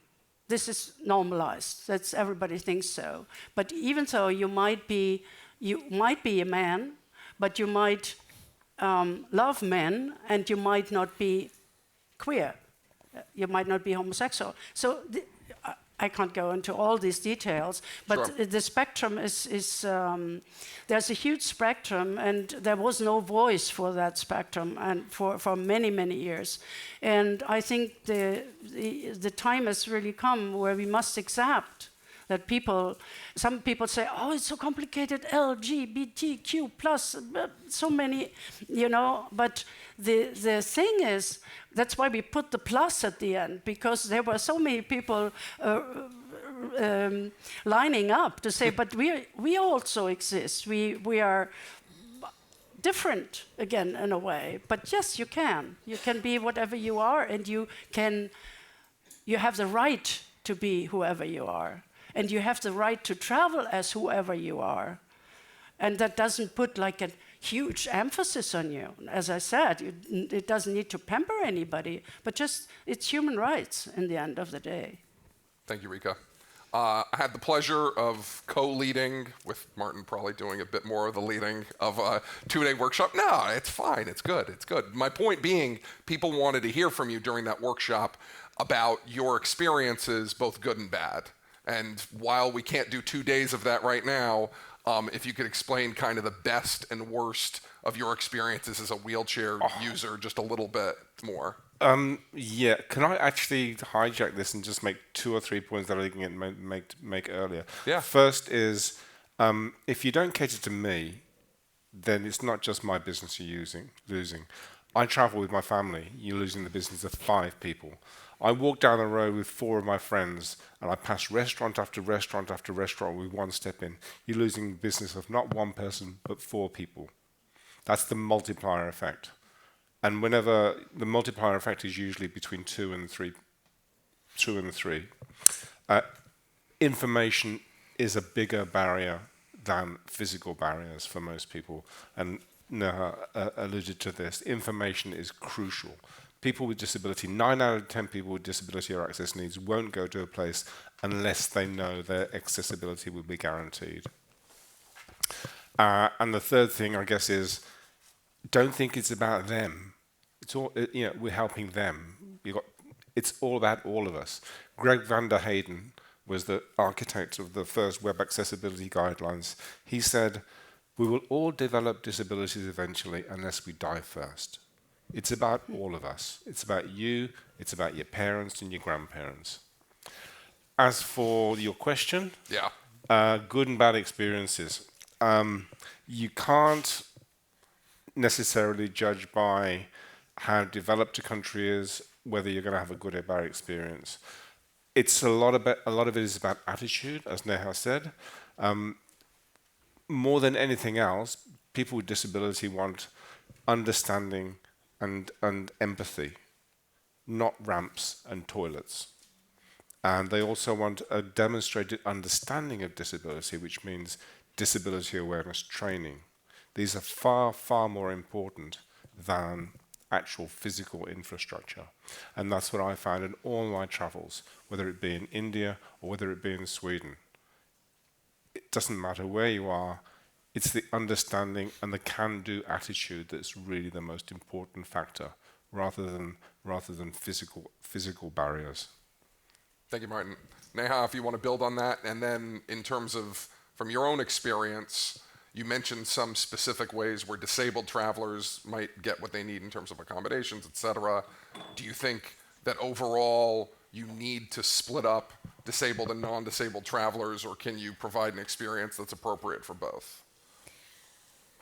This is normalized. That's everybody thinks so. But even so, you might be a man, but you might love men, and you might not be queer. You might not be homosexual. So I can't go into all these details, but sure. The spectrum is there's a huge spectrum, and there was no voice for that spectrum, and for many, many years. And I think the time has really come where we must accept that some people say, oh, it's so complicated, LGBTQ plus, so many, but the thing is, that's why we put the plus at the end, because there were so many people lining up to say, but we also exist. We are different again in a way. But yes, you can. You can be whatever you are, and you have the right to be whoever you are. And you have the right to travel as whoever you are. And that doesn't put like huge emphasis on you. As I said, it doesn't need to pamper anybody, but just it's human rights in the end of the day. Thank you, Rika. I had the pleasure of co-leading, with Martin probably doing a bit more of the leading, of a 2-day workshop. No, it's fine. It's good. It's good. My point being, people wanted to hear from you during that workshop about your experiences, both good and bad. And while we can't do 2 days of that right now, if you could explain kind of the best and worst of your experiences as a wheelchair user just a little bit more. Yeah, can I actually hijack this and just make 2 or 3 points that I didn't make earlier? Yeah. First is, if you don't cater to me, then it's not just my business you're losing. I travel with my family. You're losing the business of 5 people. I walk down the road with 4 of my friends, and I pass restaurant after restaurant after restaurant with 1 step in. You're losing the business of not 1 person, but 4 people. That's the multiplier effect. And whenever the multiplier effect is usually between 2 and 3, information is a bigger barrier than physical barriers for most people. And Neha alluded to this. Information is crucial. People with disability, 9 out of 10 people with disability or access needs won't go to a place unless they know their accessibility will be guaranteed. And the third thing, I guess, is don't think it's about them. It's all, we're helping them. It's all about all of us. Greg van der Heyden was the architect of the first web accessibility guidelines. He said, we will all develop disabilities eventually unless we die first. It's about all of us. It's about you, it's about your parents and your grandparents. As for your question, good and bad experiences. You can't necessarily judge by how developed a country is, whether you're going to have a good or bad experience. It's a lot of it is about attitude, as Neha said. More than anything else, people with disability want understanding and empathy, not ramps and toilets. And they also want a demonstrated understanding of disability, which means disability awareness training. These are far, far more important than actual physical infrastructure. And that's what I found in all my travels, whether it be in India or whether it be in Sweden. It doesn't matter where you are, it's the understanding and the can-do attitude that's really the most important factor, rather than physical barriers. Thank you, Martin. Neha, if you want to build on that, and then in terms of, from your own experience, you mentioned some specific ways where disabled travelers might get what they need in terms of accommodations, et cetera. Do you think that overall you need to split up disabled and non-disabled travelers, or can you provide an experience that's appropriate for both?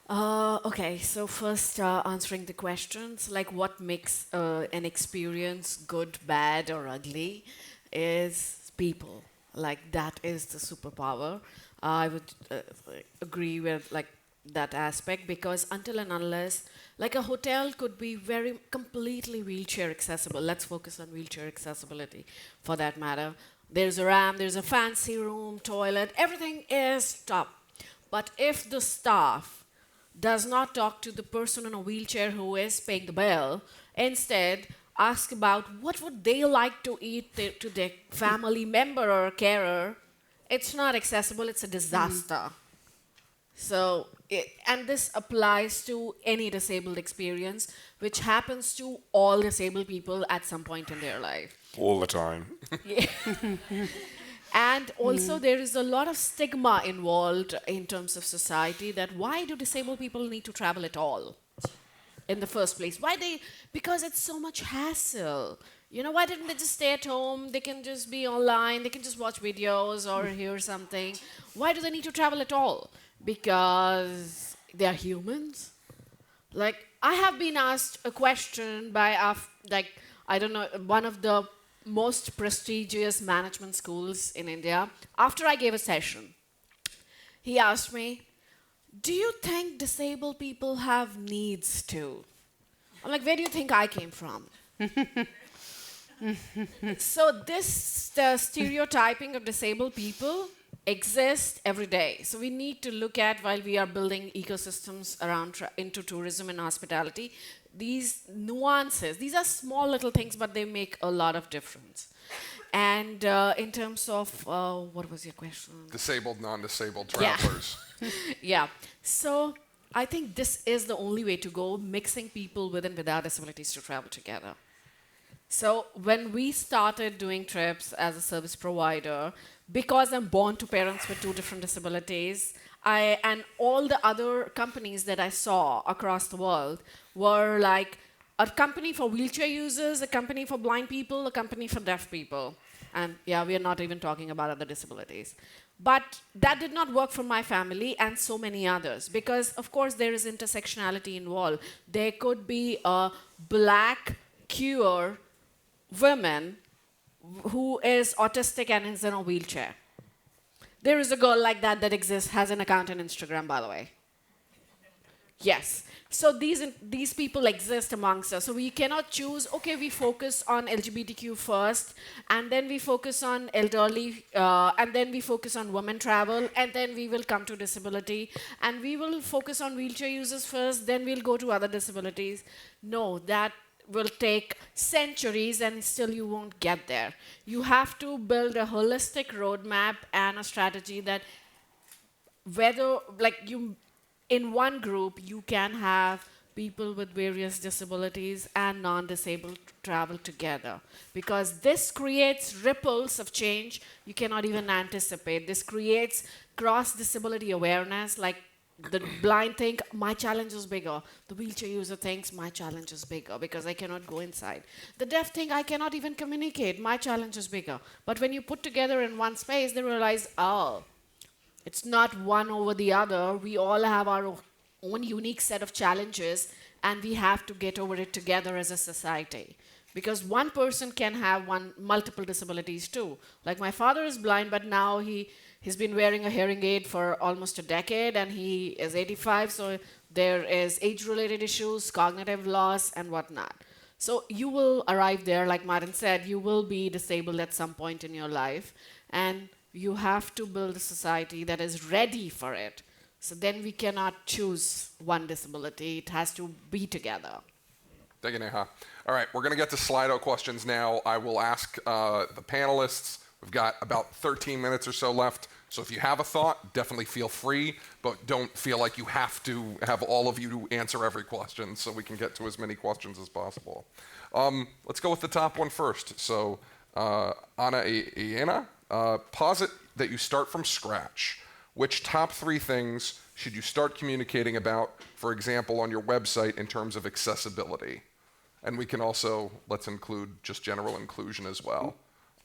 Okay, so first answering the questions, like what makes an experience good, bad, or ugly is people. Like that is the superpower. I would agree with like that aspect, because until and unless, like a hotel could be very completely wheelchair accessible. Let's focus on wheelchair accessibility for that matter. There's a ramp, there's a fancy room, toilet, everything is top. But if the staff does not talk to the person in a wheelchair who is paying the bill, instead ask about what would they like to eat to their family member or carer, it's not accessible, it's a disaster. So, and this applies to any disabled experience, which happens to all disabled people at some point in their life. All the time. And also there is a lot of stigma involved in terms of society, that why do disabled people need to travel at all in the first place? Because it's so much hassle. You know, why didn't they just stay at home? They can just be online, they can just watch videos or hear something. Why do they need to travel at all? Because they are humans. Like, I have been asked a question by, I don't know, one of the most prestigious management schools in India. After I gave a session, he asked me, do you think disabled people have needs too? I'm like, where do you think I came from? So this stereotyping of disabled people exist every day. So we need to look at, while we are building ecosystems around into tourism and hospitality, these nuances, these are small little things, but they make a lot of difference. And in terms of, what was your question? Disabled, non-disabled Yeah. travelers. Yeah. So I think this is the only way to go, mixing people with and without disabilities to travel together. So when we started doing trips as a service provider, because I'm born to parents with 2 different disabilities, and all the other companies that I saw across the world were like a company for wheelchair users, a company for blind people, a company for deaf people. And yeah, we are not even talking about other disabilities. But that did not work for my family and so many others, because of course there is intersectionality involved. There could be a black, queer woman who is autistic and is in a wheelchair. There is a girl like that that exists, has an account on Instagram, by the way. Yes. So these people exist amongst us. So we cannot choose, okay, we focus on LGBTQ first, and then we focus on elderly, and then we focus on women travel, and then we will come to disability, and we will focus on wheelchair users first, then we'll go to other disabilities. No, that will take centuries and still you won't get there. You have to build a holistic roadmap and a strategy that whether, like you, in one group, you can have people with various disabilities and non-disabled travel together. Because this creates ripples of change you cannot even anticipate. This creates cross-disability awareness, like the blind think, my challenge is bigger. The wheelchair user thinks, my challenge is bigger because I cannot go inside. The deaf think, I cannot even communicate. My challenge is bigger. But when you put together in one space, they realize, oh, it's not one over the other. We all have our own unique set of challenges, and we have to get over it together as a society. Because one person can have multiple disabilities too. Like my father is blind, but now he's been wearing a hearing aid for almost a decade, and he is 85, so there is age-related issues, cognitive loss, and whatnot. So you will arrive there, like Martin said, you will be disabled at some point in your life, and you have to build a society that is ready for it. So then we cannot choose one disability, it has to be together. Thank you, Neha. All right, we're going to get to Slido questions now. I will ask the panelists. We've got about 13 minutes or so left. So if you have a thought, definitely feel free, but don't feel like you have to have all of you to answer every question so we can get to as many questions as possible. Let's go with the top one first. So Anna Iena, posit that you start from scratch. Which top 3 things should you start communicating about, for example, on your website in terms of accessibility? And we can also, let's include just general inclusion as well.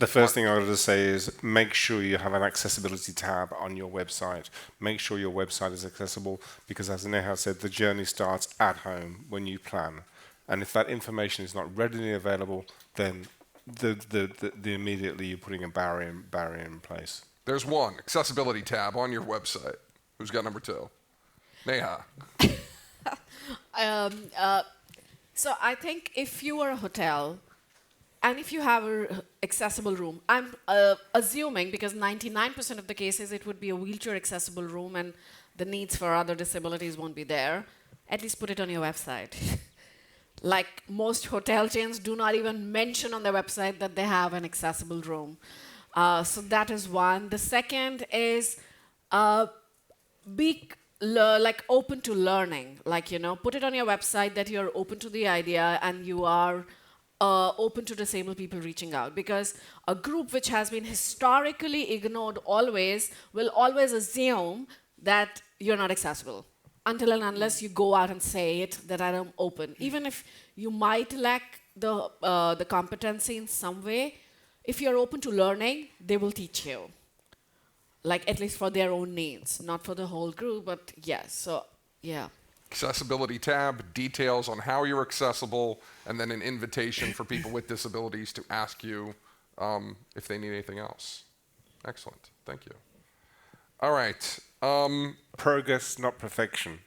The first thing I would say is make sure you have an accessibility tab on your website. Make sure your website is accessible because, as Neha said, the journey starts at home when you plan. And if that information is not readily available, then immediately you're putting a barrier in place. There's one, accessibility tab on your website. Who's got number 2? Neha. So I think if you are a hotel, and if you have an accessible room, I'm assuming, because 99% of the cases it would be a wheelchair accessible room and the needs for other disabilities won't be there, at least put it on your website. Like most hotel chains do not even mention on their website that they have an accessible room. So that is one. The second is be like open to learning. Like, you know, put it on your website that you're open to the idea and you are open to disabled people reaching out, because a group which has been historically ignored always will always assume that you're not accessible until and unless you go out and say it that I am open. Even if you might lack the competency in some way, if you're open to learning, they will teach you. Like at least for their own needs, not for the whole group, but yes, so yeah. Accessibility tab, details on how you're accessible, and then an invitation for people with disabilities to ask you if they need anything else. Excellent, thank you. All right. Progress, not perfection.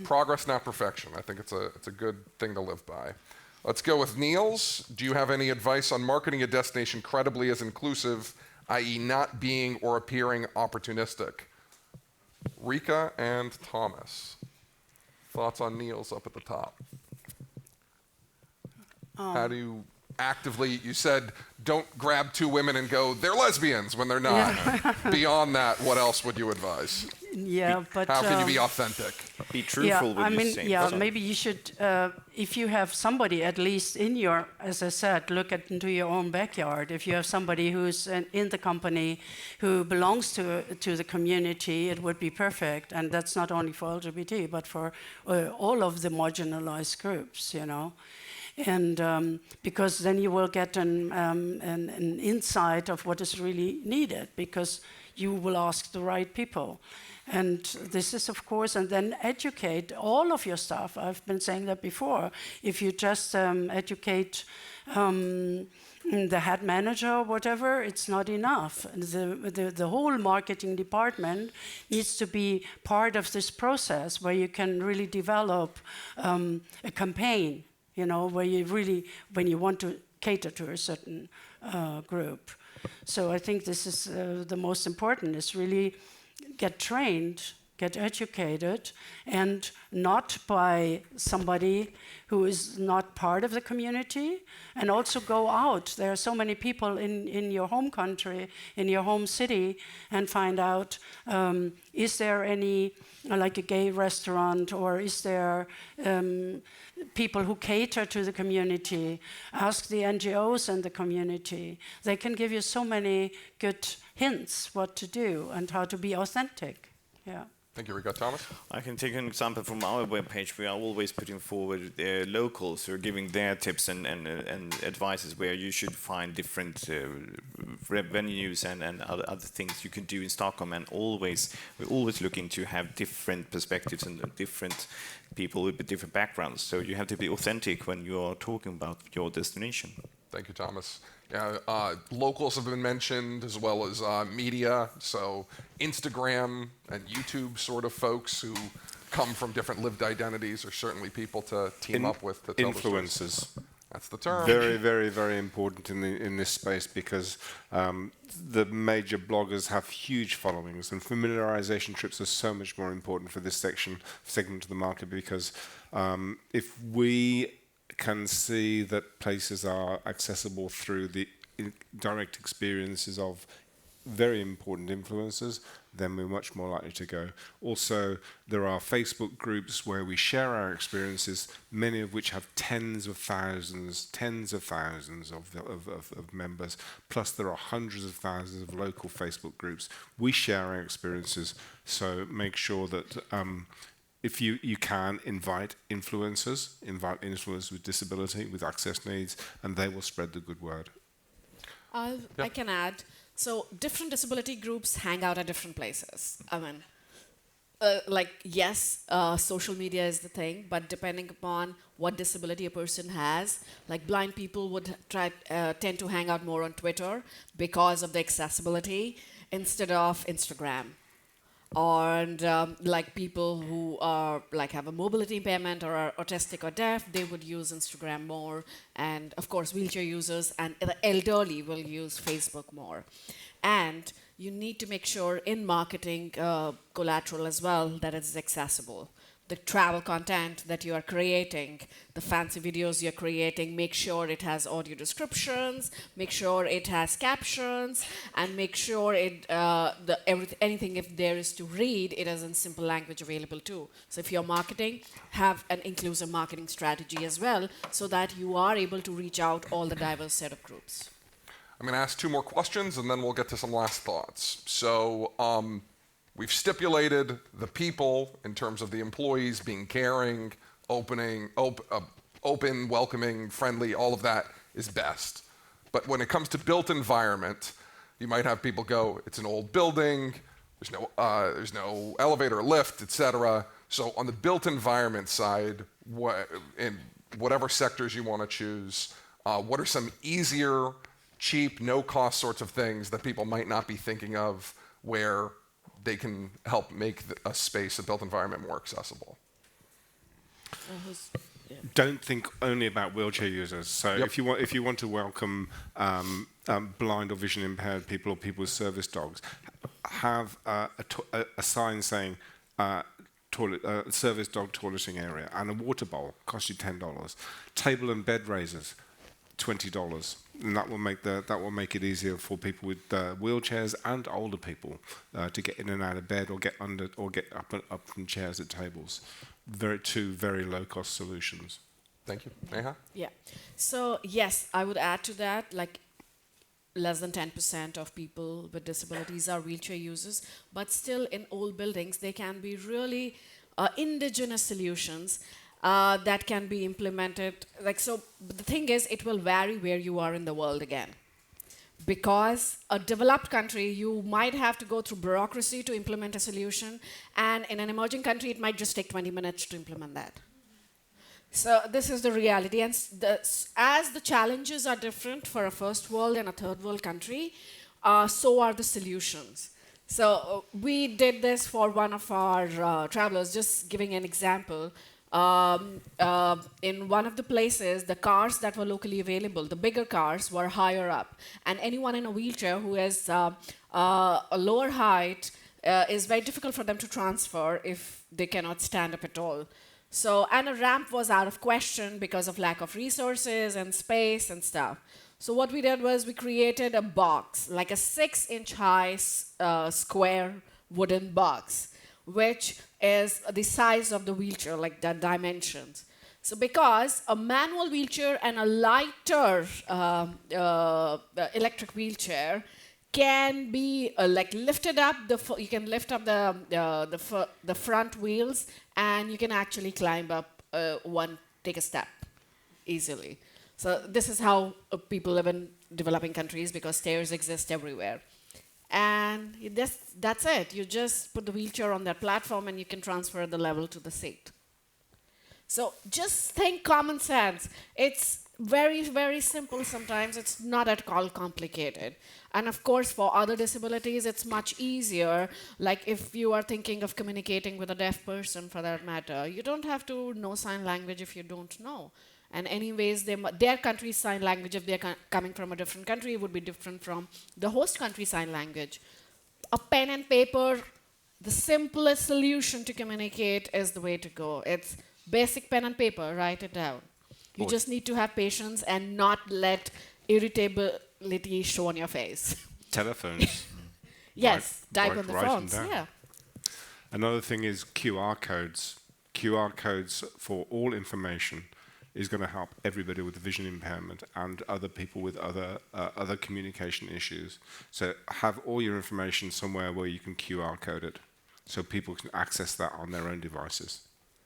Progress, not perfection. I think it's a good thing to live by. Let's go with Niels. Do you have any advice on marketing a destination credibly as inclusive, i.e. not being or appearing opportunistic. Rika and Thomas. Thoughts on Niels up at the top? How do you actively, you said, don't grab two women and go, they're lesbians when they're not. Beyond that, what else would you advise? Yeah, but How can you be authentic? Be truthful with your saying. Yeah, maybe you should, if you have somebody at least in your, as I said, look into your own backyard. If you have somebody who's in the company who belongs to the community, it would be perfect. And that's not only for LGBT, but for all of the marginalized groups, you know. And because then you will get an insight of what is really needed, because you will ask the right people. And this is, of course, and then educate all of your staff. I've been saying that before. If you just educate the head manager or whatever, it's not enough. The whole marketing department needs to be part of this process where you can really develop a campaign, you know, where you really, when you want to cater to a certain group. So I think this is the most important, is really get trained, get educated, and not by somebody who is not part of the community, and also go out. There are so many people in your home country, in your home city, and find out, is there any, like a gay restaurant, or is there people who cater to the community? Ask the NGOs in the community. They can give you so many good hints what to do and how to be authentic. Yeah. Thank you, Rika. Thomas? I can take an example from our webpage. We are always putting forward locals who are giving their tips and advices where you should find different venues and other things you can do in Stockholm. And we're always looking to have different perspectives and different people with different backgrounds. So you have to be authentic when you're talking about your destination. Thank you, Thomas. Yeah, locals have been mentioned, as well as media. So Instagram and YouTube sort of folks who come from different lived identities are certainly people to team up with. To tell influencers. That's the term. Very, very, very important in this space, because the major bloggers have huge followings, and familiarization trips are so much more important for this segment of the market, because if we can see that places are accessible through the direct experiences of very important influencers, then we're much more likely to go. Also, there are Facebook groups where we share our experiences, many of which have tens of thousands of members, plus there are hundreds of thousands of local Facebook groups. We share our experiences, so make sure that if you can invite influencers with disability, with access needs, and they will spread the good word. I can add, so different disability groups hang out at different places. I mean, yes, social media is the thing, but depending upon what disability a person has, like blind people would tend to hang out more on Twitter because of the accessibility instead of Instagram. And like people who are have a mobility impairment or are autistic or deaf, they would use Instagram more. And of course, wheelchair users and the elderly will use Facebook more. And you need to make sure in marketing collateral as well that it's accessible. The travel content that you are creating, the fancy videos you're creating, make sure it has audio descriptions, make sure it has captions, and make sure anything if there is to read, it is in simple language available too. So if you're marketing, have an inclusive marketing strategy as well, so that you are able to reach out all the diverse set of groups. I'm going to ask two more questions, and then we'll get to some last thoughts. So we've stipulated the people in terms of the employees being caring, open, welcoming, friendly, all of that is best. But when it comes to built environment, you might have people go, it's an old building, there's no elevator or lift, etc. So on the built environment side, in whatever sectors you want to choose, what are some easier, cheap, no-cost sorts of things that people might not be thinking of where they can help make a space, a built environment, more accessible? don't think only about wheelchair users. So Yep. if you want to welcome blind or vision impaired people or people with service dogs, have a sign saying service dog toileting area, and a water bowl costs you $10. Table and bed raisers, $20, and that will make it easier for people with wheelchairs and older people to get in and out of bed or get up from chairs at tables. Two very low cost solutions. Thank you. Neha? Yeah. So yes, I would add to that, like less than 10% of people with disabilities are wheelchair users, but still in old buildings, there can be really indigenous solutions that can be implemented. Like, so the thing is, it will vary where you are in the world again. Because a developed country, you might have to go through bureaucracy to implement a solution, and in an emerging country, it might just take 20 minutes to implement that. So this is the reality, and as the challenges are different for a first world and a third world country, so are the solutions. So we did this for one of our travelers, just giving an example. In one of the places, the cars that were locally available, the bigger cars, were higher up. And anyone in a wheelchair who has a lower height is very difficult for them to transfer if they cannot stand up at all. So, and a ramp was out of question because of lack of resources and space and stuff. So what we did was we created a box, like a 6-inch high square wooden box, which is the size of the wheelchair, like the dimensions. So because a manual wheelchair and a lighter electric wheelchair can be like lifted up, you can lift up the front wheels, and you can actually climb up take a step easily. So this is how people live in developing countries, because stairs exist everywhere. And that's it. You just put the wheelchair on that platform and you can transfer the level to the seat. So just think common sense. It's very, very simple sometimes. It's not at all complicated. And of course, for other disabilities, it's much easier. Like if you are thinking of communicating with a deaf person, for that matter, you don't have to know sign language if you don't know. And anyways, their country's sign language, if they're coming from a different country, would be different from the host country sign language. A pen and paper, the simplest solution to communicate is the way to go. It's basic pen and paper, write it down. You just need to have patience and not let irritability show on your face. Telephones. Yes, type on the phones, yeah. Another thing is QR codes. QR codes for all information is going to help everybody with vision impairment and other people with other communication issues. So have all your information somewhere where you can QR code it, so people can access that on their own devices.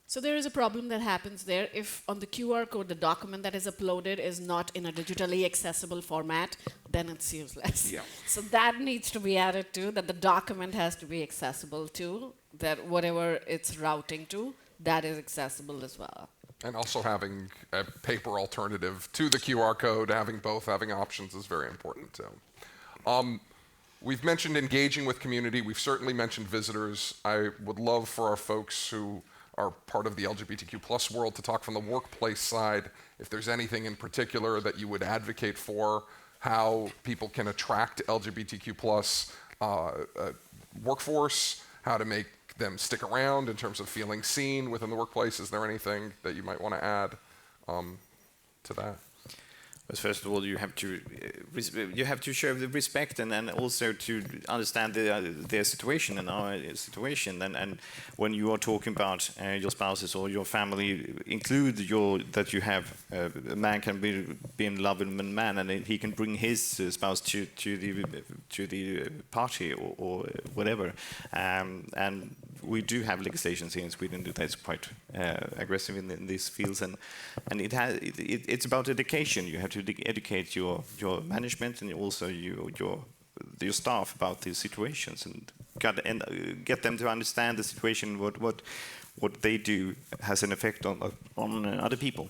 So there is a problem that happens there. If on the QR code, the document that is uploaded is not in a digitally accessible format, then it's useless. Yeah. So that needs to be added too, that the document has to be accessible too, that whatever it's routing to, that is accessible as well. And also having a paper alternative to the QR code, having options is very important too. We've mentioned engaging with community. We've certainly mentioned visitors. I would love for our folks who are part of the LGBTQ+ world to talk from the workplace side, if there's anything in particular that you would advocate for, how people can attract LGBTQ+ workforce, how to make them stick around in terms of feeling seen within the workplace. Is there anything that you might want to add to that? Well, first of all, you have to show the respect and also to understand their situation and our situation. And when you are talking about your spouses or your family, include that you have a man can be in love with a man, and he can bring his spouse to the party or whatever. And we do have legislations here in Sweden that's quite aggressive in these fields, and it's about education. You have to educate your management and also your staff about these situations, and get them to understand the situation. What they do has an effect on other people.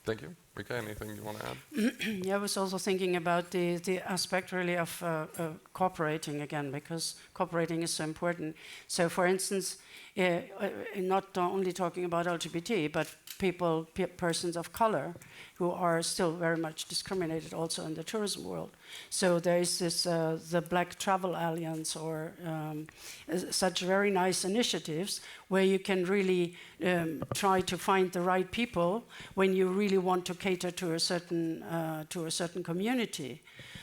Thank you. Rika, anything you want to add? Yeah, I was also thinking about the aspect really of cooperating again, because cooperating is so important. So for instance, not only talking about LGBT, but persons of color, who are still very much discriminated also in the tourism world. So there is this, the Black Travel Alliance, or such very nice initiatives where you can really try to find the right people when you really want to cater to a certain community.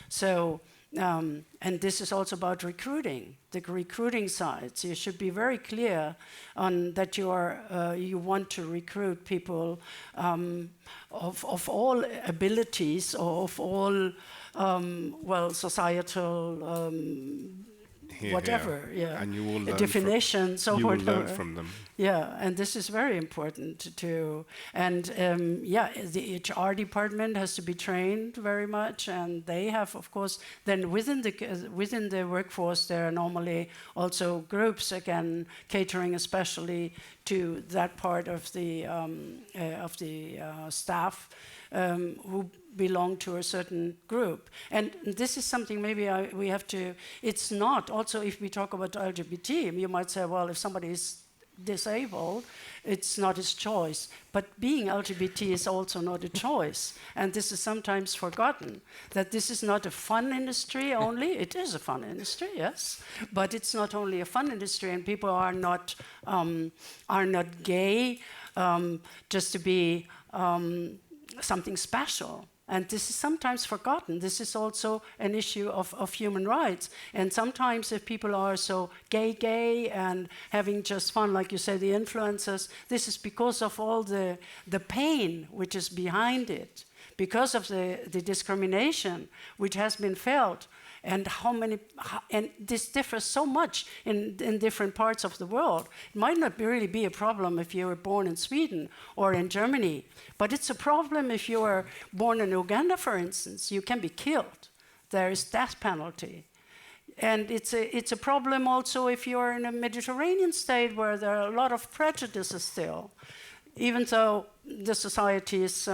So, and this is also about recruiting, the recruiting sides. You should be very clear on that you want to recruit people of all abilities, or of all societal whatever, yeah. And you will learn definition, so you will whatever. learn from them. Yeah, and this is very important too. And the HR department has to be trained very much, and they have, of course, then within the workforce there are normally also groups, again, catering especially to that part of the staff who belong to a certain group. And this is something maybe we have to, it's not, also if we talk about LGBT, you might say, well, if somebody is disabled, it's not his choice. But being LGBT is also not a choice. And this is sometimes forgotten, that this is not a fun industry only. It is a fun industry, yes. But it's not only a fun industry, and people are not gay just to be something special. And this is sometimes forgotten. This is also an issue of human rights. And sometimes if people are so gay and having just fun, like you say, the influencers, this is because of all the pain which is behind it, because of the discrimination which has been felt. And and this differs so much in different parts of the world. It might not really be a problem if you were born in Sweden or in Germany, but it's a problem if you were born in Uganda, for instance. You can be killed. There is death penalty. And it's a problem also if you're in a Mediterranean state where there are a lot of prejudices still, even though the society is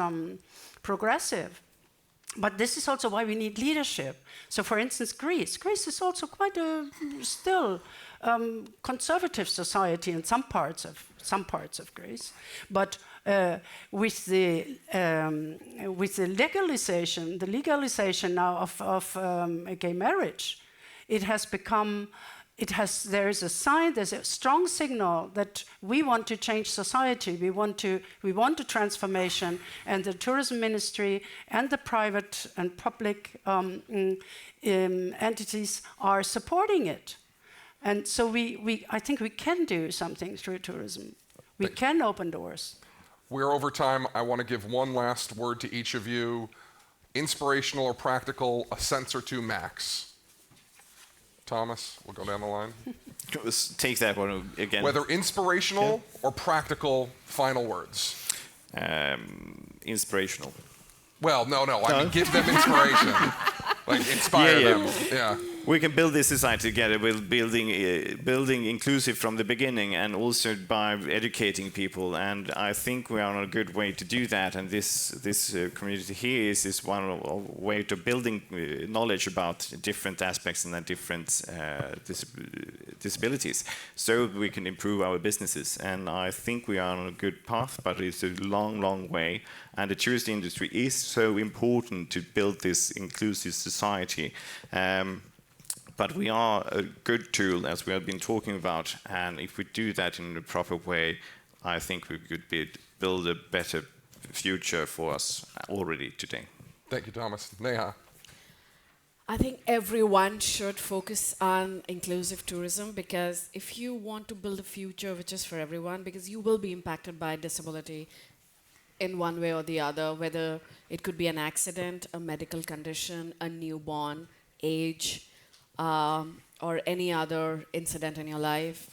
progressive. But this is also why we need leadership. So, for instance, Greece is also quite a still conservative society in some parts of Greece. But with the legalization now of gay marriage, it has become. There is a sign, there's a strong signal that we want to change society. We want a transformation, and the tourism ministry and the private and public entities are supporting it. And so I think we can do something through tourism. We can open doors. We're over time. I want to give one last word to each of you. Inspirational or practical, a sentence or two max. Thomas, we'll go down the line. Let's take that one again. Whether inspirational or practical, final words. Inspirational. Well, no. I mean, give them inspiration. Like, inspire them. Yeah. We can build this society together with building inclusive from the beginning, and also by educating people. And I think we are on a good way to do that. And this community here is one way to building knowledge about different aspects and different disabilities, so we can improve our businesses. And I think we are on a good path, but it's a long way. And the tourism industry is so important to build this inclusive society. But we are a good tool, as we have been talking about, and if we do that in a proper way, I think we could build a better future for us already today. Thank you, Thomas. Neha. I think everyone should focus on inclusive tourism, because if you want to build a future which is for everyone, because you will be impacted by disability in one way or the other, whether it could be an accident, a medical condition, a newborn, age, or any other incident in your life.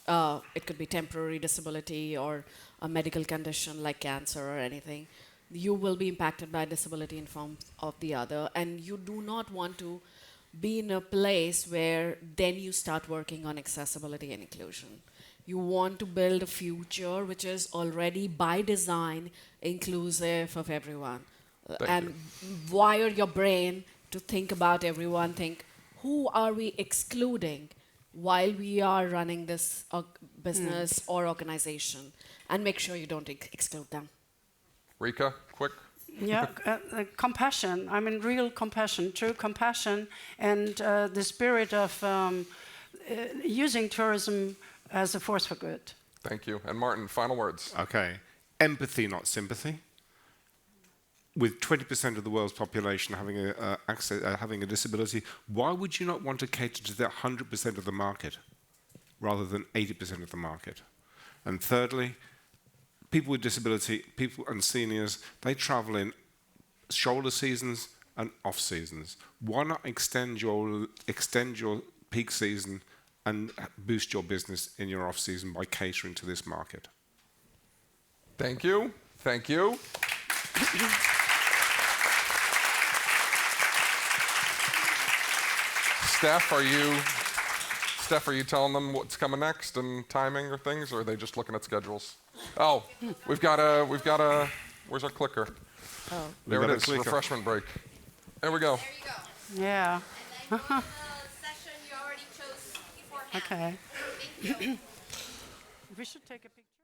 It could be temporary disability or a medical condition like cancer or anything. You will be impacted by disability in form of the other, and you do not want to be in a place where then you start working on accessibility and inclusion. You want to build a future which is already by design inclusive of everyone. And wire your brain to think about everyone, think, who are we excluding while we are running this business or organization, and make sure you don't exclude them. Rika, quick. Yeah, compassion. I mean, real compassion, true compassion, and the spirit of using tourism as a force for good. Thank you. And Martin, final words. Okay. Empathy, not sympathy. With 20% of the world's population having a disability, why would you not want to cater to that 100% of the market rather than 80% of the market? And thirdly, people with disability, people and seniors, they travel in shoulder seasons and off seasons. Why not extend your peak season and boost your business in your off season by catering to this market? Thank you. Thank you. Steph, are you telling them what's coming next and timing or things, or are they just looking at schedules? Oh, we've got a, where's our clicker? Oh. There it is, refreshment break. There we go. There you go. Yeah. And then the session you already chose beforehand. Okay. Thank you. We should take a picture.